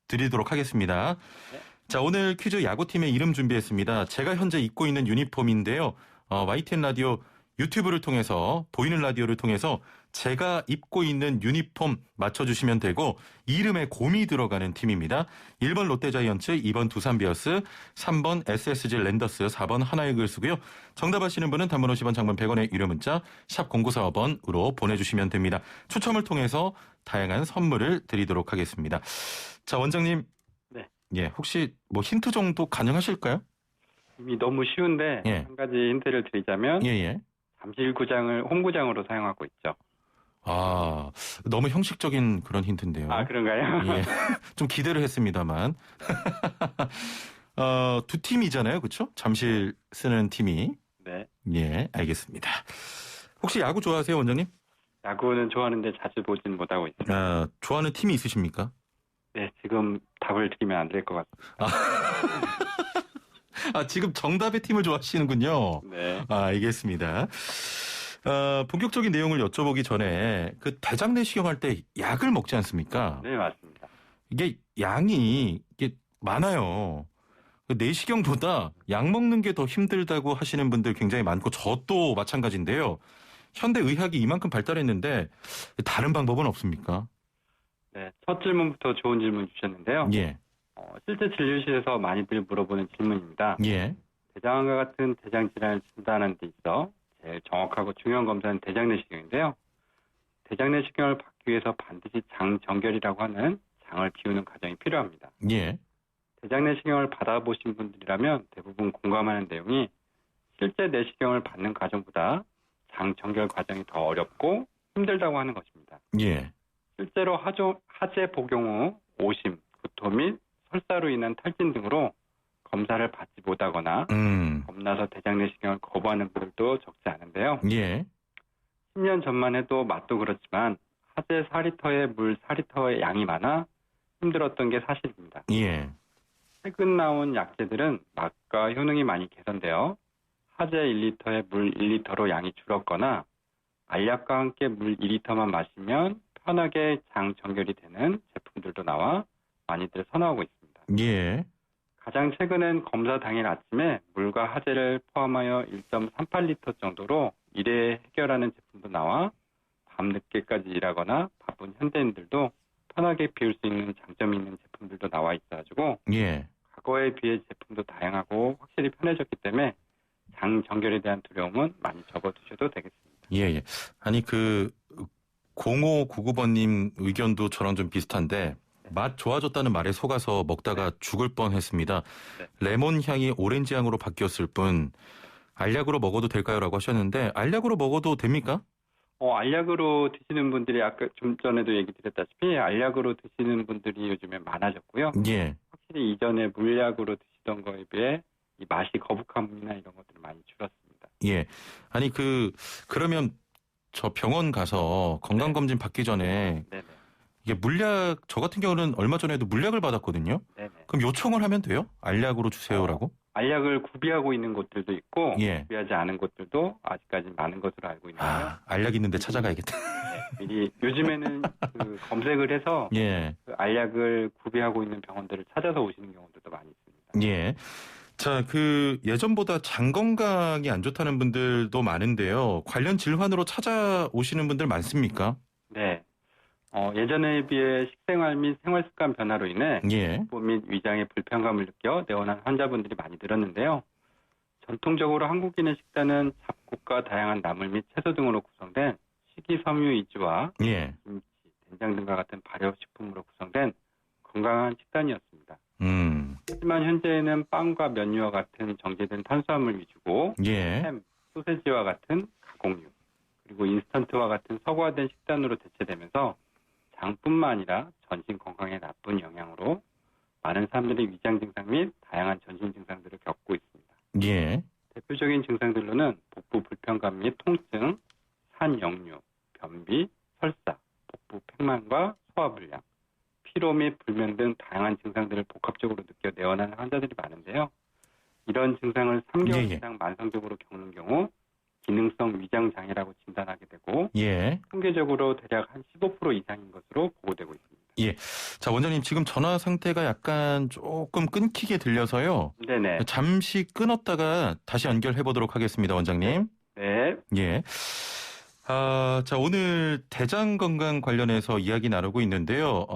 드리도록 하겠습니다.
네.
자, 오늘 퀴즈 야구팀의 이름 준비했습니다. 제가 현재 입고 있는 유니폼인데요. YTN 라디오 유튜브를 통해서, 보이는 라디오를 통해서 제가 입고 있는 유니폼 맞춰주시면 되고, 이름에 곰이 들어가는 팀입니다. 1번 롯데자이언츠, 2번 두산 베어스, 3번 SSG 랜더스, 4번 하나이글스고요. 정답하시는 분은 단문 50원, 장문 100원의 유료 문자 샵 0945번으로 보내주시면 됩니다. 추첨을 통해서 다양한 선물을 드리도록 하겠습니다. 자, 원장님.
네.
예, 혹시 뭐 힌트 정도 가능하실까요?
이미 너무 쉬운데 한 가지 힌트를 드리자면 잠실구장을 홈구장으로 사용하고 있죠.
너무 형식적인 그런 힌트인데요.
그런가요?
예, 좀 기대를 했습니다만. 두 팀이잖아요, 그렇죠? 잠실 쓰는 팀이.
네.
예, 알겠습니다. 혹시 야구 좋아하세요, 원장님?
야구는 좋아하는데 자주 보진 못하고 있습니다.
좋아하는 팀이 있으십니까?
네, 지금 답을 드리면 안 될 것 같습니다.
지금 정답의 팀을 좋아하시는군요.
네.
알겠습니다. 본격적인 내용을 여쭤보기 전에 그 대장 내시경 할 때 약을 먹지 않습니까?
네, 맞습니다.
이게 양이 많아요. 내시경보다 약 먹는 게 더 힘들다고 하시는 분들 굉장히 많고 저도 마찬가지인데요. 현대 의학이 이만큼 발달했는데 다른 방법은 없습니까?
네, 첫 질문부터 좋은 질문 주셨는데요.
예.
실제 진료실에서 많이들 물어보는 질문입니다.
예.
대장암과 같은 대장 질환을 진단하는 데 있어 제일 정확하고 중요한 검사는 대장 내시경인데요. 대장 내시경을 받기 위해서 반드시 장 정결이라고 하는 장을 비우는 과정이 필요합니다.
예.
대장 내시경을 받아보신 분들이라면 대부분 공감하는 내용이 실제 내시경을 받는 과정보다 장 정결 과정이 더 어렵고 힘들다고 하는 것입니다.
예.
실제로 하재 복용 후 오심, 구토 및 설사로 인한 탈진 등으로 검사를 받지 못하거나 겁나서 대장 내시경을 거부하는 분들도 적지 않은데요.
예.
10년 전만 해도 맛도 그렇지만 하재 4리터에 물 4리터의 양이 많아 힘들었던 게 사실입니다.
예.
최근 나온 약재들은 맛과 효능이 많이 개선되어 하재 1리터에 물 1리터로 양이 줄었거나 알약과 함께 물 2리터만 마시면 편하게 장 정결이 되는 제품들도 나와 많이들 선호하고 있습니다.
예.
가장 최근엔 검사 당일 아침에 물과 하재를 포함하여 1.38리터 정도로 일회 해결하는 제품도 나와 밤늦게까지 일하거나 바쁜 현대인들도 편하게 비울 수 있는 장점이 있는 제품들도 나와 있어가지고
예.
과거에 비해 제품도 다양하고 확실히 편해졌기 때문에 장 정결에 대한 두려움은 많이 접어두셔도 되겠습니다.
예. 아니 0599번님 의견도 저랑 좀 비슷한데 맛 좋아졌다는 말에 속아서 먹다가 죽을 뻔했습니다.
네.
레몬 향이 오렌지 향으로 바뀌었을 뿐 알약으로 먹어도 될까요?라고 하셨는데 알약으로 먹어도 됩니까?
알약으로 드시는 분들이 아까 좀 전에도 얘기 드렸다시피 알약으로 드시는 분들이 요즘에 많아졌고요.
예.
확실히 이전에 물약으로 드시던 거에 비해 이 맛이 거북함이나 이런 것들이 많이 줄었습니다.
예. 아니 그러면 저 병원 가서 건강검진 받기 전에
네네.
이게 물약 저 같은 경우는 얼마 전에도 물약을 받았거든요.
네네.
그럼 요청을 하면 돼요? 알약으로 주세요라고?
알약을 구비하고 있는 곳들도 있고
예.
구비하지 않은 곳들도 아직까지 많은 것으로 알고 있는데요.
알약 있는데 찾아가야겠다.
미리 요즘에는 검색을 해서
예.
알약을 구비하고 있는 병원들을 찾아서 오시는 경우들도 많이 있습니다.
예. 자, 예전보다 장 건강이 안 좋다는 분들도 많은데요. 관련 질환으로 찾아오시는 분들 많습니까?
네. 예전에 비해 식생활 및 생활습관 변화로 인해
예.
복부 및 위장의 불편감을 느껴 내원한 환자분들이 많이 늘었는데요. 전통적으로 한국인의 식단은 잡곡과 다양한 나물 및 채소 등으로 구성된 식이섬유위주와
예.
김치, 된장 등과 같은 발효식품으로 구성된 건강한 식단이었습니다. 하지만 현재는 빵과 면류와 같은 정제된 탄수화물 위주고
예.
햄, 소세지와 같은 가공류, 그리고 인스턴트와 같은 서구화된 식단으로 대체되면서 장뿐만 아니라 전신 건강에 나쁜 영향으로 많은 사람들이 위장 증상 및 다양한 전신 증상들을 겪고 있습니다.
예.
대표적인 증상들로는 복부 불편감 및 통증, 산역류, 변비, 설사, 복부 팽만과 소화불량, 피로 및 불면 등 다양한 증상들을 복합적으로 느껴 내원하는 환자들이 많은데요. 이런 증상을 3개월
예.
이상 만성적으로 겪는 경우 기능성 위장장애라고 진단하게 되고
예.
통계적으로 대략 한 15% 이상인 것으로 보고되고 있습니다.
예. 자, 원장님 지금 전화 상태가 약간 조금 끊기게 들려서요.
네네.
잠시 끊었다가 다시 연결해 보도록 하겠습니다, 원장님.
네.
예. 자, 오늘 대장 건강 관련해서 이야기 나누고 있는데요.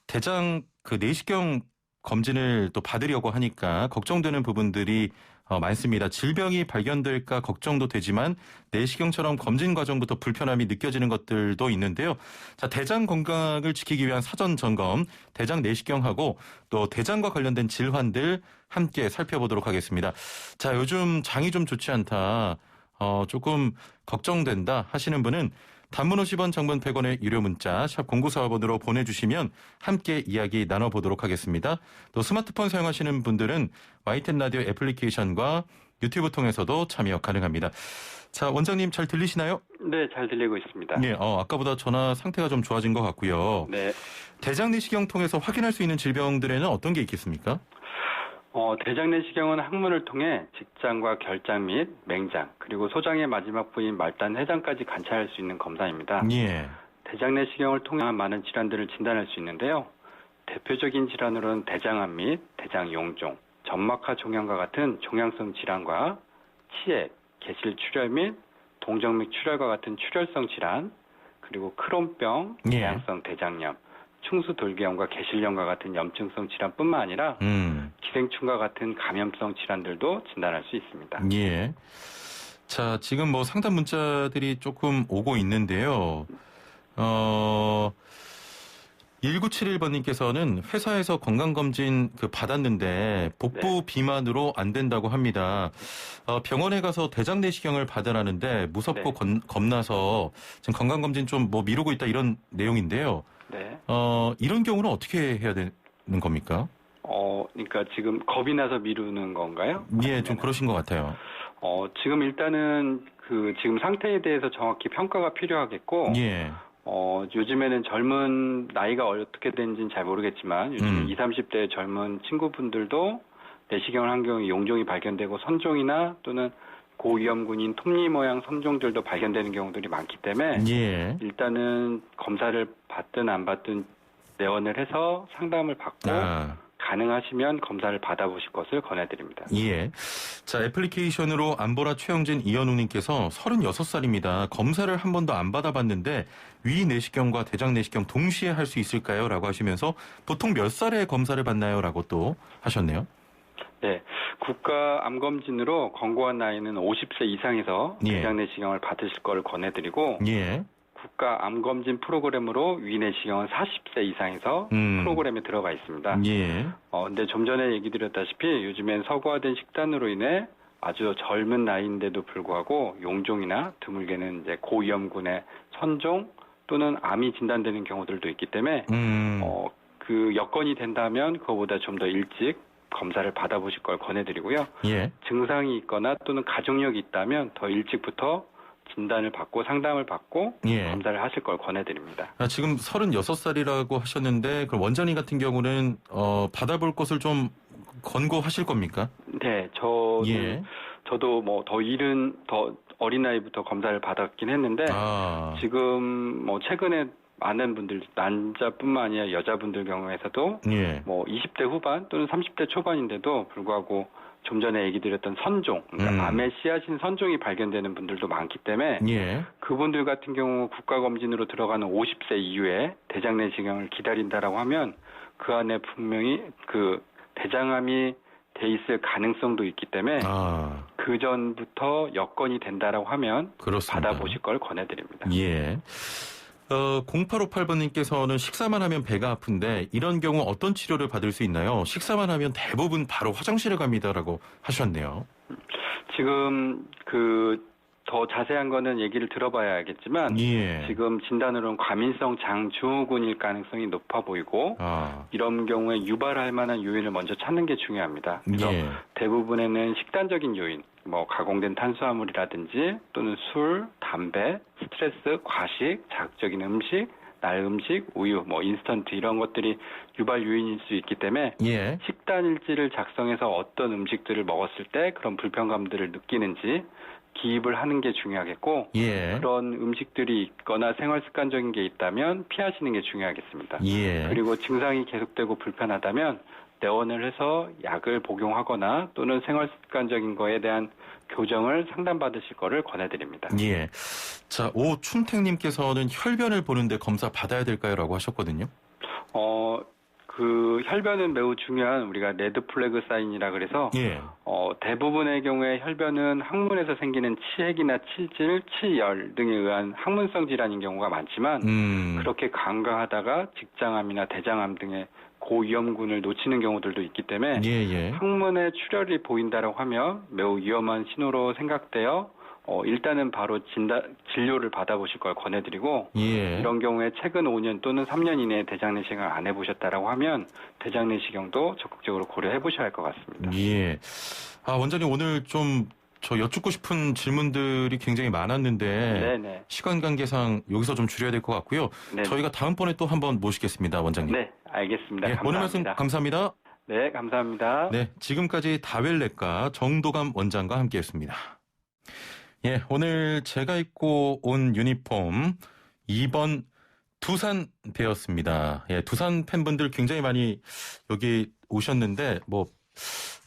대장 내시경 검진을 또 받으려고 하니까 걱정되는 부분들이 많습니다. 질병이 발견될까 걱정도 되지만 내시경처럼 검진 과정부터 불편함이 느껴지는 것들도 있는데요. 자, 대장 건강을 지키기 위한 사전 점검, 대장 내시경하고 또 대장과 관련된 질환들 함께 살펴보도록 하겠습니다. 자, 요즘 장이 좀 좋지 않다. 조금 걱정된다 하시는 분은 단문 50원, 장문 100원의 유료 문자 샵 0945번으로 보내주시면 함께 이야기 나눠보도록 하겠습니다. 또 스마트폰 사용하시는 분들은 YTN 라디오 애플리케이션과 유튜브 통해서도 참여 가능합니다. 자, 원장님 잘 들리시나요?
네, 잘 들리고 있습니다.
네, 아까보다 전화 상태가 좀 좋아진 것 같고요.
네.
대장 내시경 통해서 확인할 수 있는 질병들에는 어떤 게 있겠습니까?
대장 내시경은 항문을 통해 직장과 결장 및 맹장, 그리고 소장의 마지막 부위인 말단, 해장까지 관찰할 수 있는 검사입니다.
예.
대장 내시경을 통해 많은 질환들을 진단할 수 있는데요. 대표적인 질환으로는 대장암 및 대장 용종, 점막하 종양과 같은 종양성 질환과 치액, 개실 출혈 및 동정맥 출혈과 같은 출혈성 질환, 그리고 크론병,
예.
대양성 대장염, 충수돌기염과 개실염과 같은 염증성 질환뿐만 아니라 기생충과 같은 감염성 질환들도 진단할 수 있습니다.
예. 자, 지금 상담 문자들이 조금 오고 있는데요. 1971번님께서는 회사에서 건강검진 받았는데 복부 비만으로 안 된다고 합니다. 병원에 가서 대장 내시경을 받으라는데 무섭고 겁나서 지금 건강검진 좀 미루고 있다 이런 내용인데요.
네.
이런 경우는 어떻게 해야 되는 겁니까?
그러니까 지금 겁이 나서 미루는 건가요?
예, 좀 그러신 것 같아요.
지금 일단은 지금 상태에 대해서 정확히 평가가 필요하겠고,
예.
요즘에는 젊은 나이가 어떻게 되는지는 잘 모르겠지만, 요즘 20, 30대 젊은 친구분들도 내시경을 한 경우 용종이 발견되고 선종이나 또는 고위험군인 톱니 모양 선종들도 발견되는 경우들이 많기 때문에
예.
일단은 검사를 받든 안 받든 내원을 해서 상담을 받고 가능하시면 검사를 받아보실 것을 권해드립니다.
예. 자, 애플리케이션으로 안보라 최영진 이현우님께서 36살입니다. 검사를 한 번도 안 받아봤는데 위 내시경과 대장 내시경 동시에 할 수 있을까요? 라고 하시면서 보통 몇 살에 검사를 받나요? 라고 또 하셨네요.
네. 국가암검진으로 권고한 나이는 50세 이상에서
예.
대장 내시경을 받으실 걸 권해드리고
예.
국가암검진 프로그램으로 위 내시경은 40세 이상에서 프로그램에 들어가 있습니다.
예.
근데 좀 전에 얘기 드렸다시피 요즘엔 서구화된 식단으로 인해 아주 젊은 나이인데도 불구하고 용종이나 드물게는 이제 고위험군의 선종 또는 암이 진단되는 경우들도 있기 때문에 그 여건이 된다면 그거보다 좀 더 일찍 검사를 받아보실 걸 권해드리고요.
예.
증상이 있거나 또는 가족력이 있다면 더 일찍부터 진단을 받고 상담을 받고
예.
검사를 하실 걸 권해드립니다.
지금 36살이라고 하셨는데 그럼 원장님 같은 경우는 받아볼 것을 좀 권고하실 겁니까?
네, 저도 뭐 더 어린 나이부터 검사를 받았긴 했는데 지금 뭐 최근에 많은 분들 남자뿐만 아니라 여자분들 경우에서도
예.
뭐 20대 후반 또는 30대 초반인데도 불구하고 좀 전에 얘기 드렸던 선종, 그러니까 암의 씨앗인 선종이 발견되는 분들도 많기 때문에
예.
그분들 같은 경우 국가검진으로 들어가는 50세 이후에 대장 내시경을 기다린다라고 하면 그 안에 분명히 그 대장암이 돼 있을 가능성도 있기 때문에 그 전부터 여건이 된다라고 하면
그렇습니다.
받아보실 걸 권해드립니다.
예. 0858번님께서는 식사만 하면 배가 아픈데 이런 경우 어떤 치료를 받을 수 있나요? 식사만 하면 대부분 바로 화장실에 갑니다라고 하셨네요.
지금 더 자세한 거는 얘기를 들어봐야 알겠지만
예.
지금 진단으로는 과민성 장증후군일 가능성이 높아 보이고 이런 경우에 유발할 만한 요인을 먼저 찾는 게 중요합니다. 그래서
예.
대부분에는 식단적인 요인, 뭐 가공된 탄수화물이라든지 또는 술, 담배, 스트레스, 과식, 자극적인 음식, 날 음식, 우유, 뭐 인스턴트 이런 것들이 유발 요인일 수 있기 때문에
예.
식단 일지를 작성해서 어떤 음식들을 먹었을 때 그런 불편감들을 느끼는지 기입을 하는 게 중요하겠고
예.
그런 음식들이 있거나 생활 습관적인 게 있다면 피하시는 게 중요하겠습니다.
예.
그리고 증상이 계속되고 불편하다면 내원을 해서 약을 복용하거나 또는 생활 습관적인 거에 대한 교정을 상담받으실 거를 권해드립니다.
예. 자, 오춘택님께서는 혈변을 보는데 검사 받아야 될까요? 라고 하셨거든요.
그 혈변은 매우 중요한 우리가 레드 플래그 사인이라 그래서
예.
대부분의 경우에 혈변은 항문에서 생기는 치핵이나 치질, 치열 등에 의한 항문성 질환인 경우가 많지만 그렇게 간과하다가 직장암이나 대장암 등의 고위험군을 놓치는 경우들도 있기 때문에
예.
항문에 출혈이 보인다라고 하면 매우 위험한 신호로 생각되어 일단은 바로 진료를 받아보실 걸 권해드리고
예.
이런 경우에 최근 5년 또는 3년 이내에 대장 내시경을 안 해보셨다라고 하면 대장 내시경도 적극적으로 고려해 보셔야 할 것 같습니다.
예. 원장님 오늘 좀 저 여쭙고 싶은 질문들이 굉장히 많았는데
네네.
시간 관계상 여기서 좀 줄여야 될 것 같고요.
네네.
저희가 다음번에 또 한번 모시겠습니다, 원장님.
네, 알겠습니다.
예,
감사합니다.
오늘 말씀 감사합니다.
네, 감사합니다.
네, 지금까지 다웰내과 정도감 원장과 함께했습니다. 예, 오늘 제가 입고 온 유니폼 2번 두산배였습니다. 예, 두산 팬분들 굉장히 많이 여기 오셨는데 뭐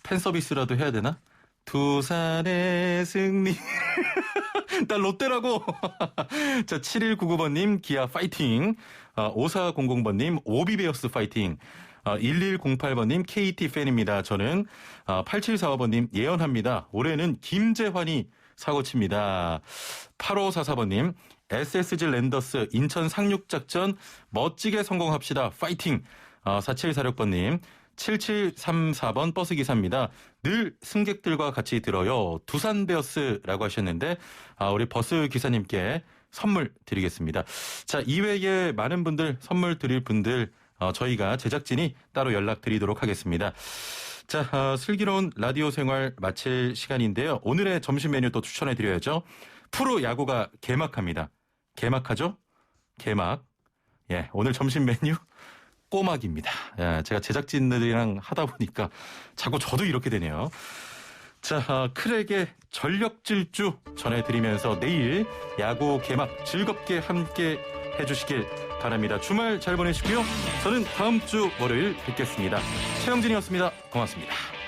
팬 서비스라도 해야 되나? 두산의 승리. 나 롯데라고. 자, 7199번님 기아 파이팅. 5400번님 오비베어스 파이팅. 1108번님 KT 팬입니다. 저는 8745번님 예언합니다. 올해는 김재환이 사고칩니다. 8544번님 SSG 랜더스 인천 상륙작전 멋지게 성공합시다. 파이팅. 4746번님 7734번 버스기사입니다. 늘 승객들과 같이 들어요. 두산베어스라고 하셨는데 우리 버스기사님께 선물 드리겠습니다. 자, 이외에 많은 분들 선물 드릴 분들 저희가 제작진이 따로 연락드리도록 하겠습니다. 자, 슬기로운 라디오 생활 마칠 시간인데요. 오늘의 점심 메뉴 또 추천해드려야죠. 프로야구가 개막합니다. 개막하죠? 개막. 예, 오늘 점심 메뉴 꼬막입니다. 예, 제가 제작진들이랑 하다 보니까 자꾸 저도 이렇게 되네요. 자, 크랙의 전력 질주 전해드리면서 내일 야구 개막 즐겁게 함께 해주시길 바랍니다. 주말 잘 보내시고요. 저는 다음 주 월요일 뵙겠습니다. 최영진이었습니다. 고맙습니다.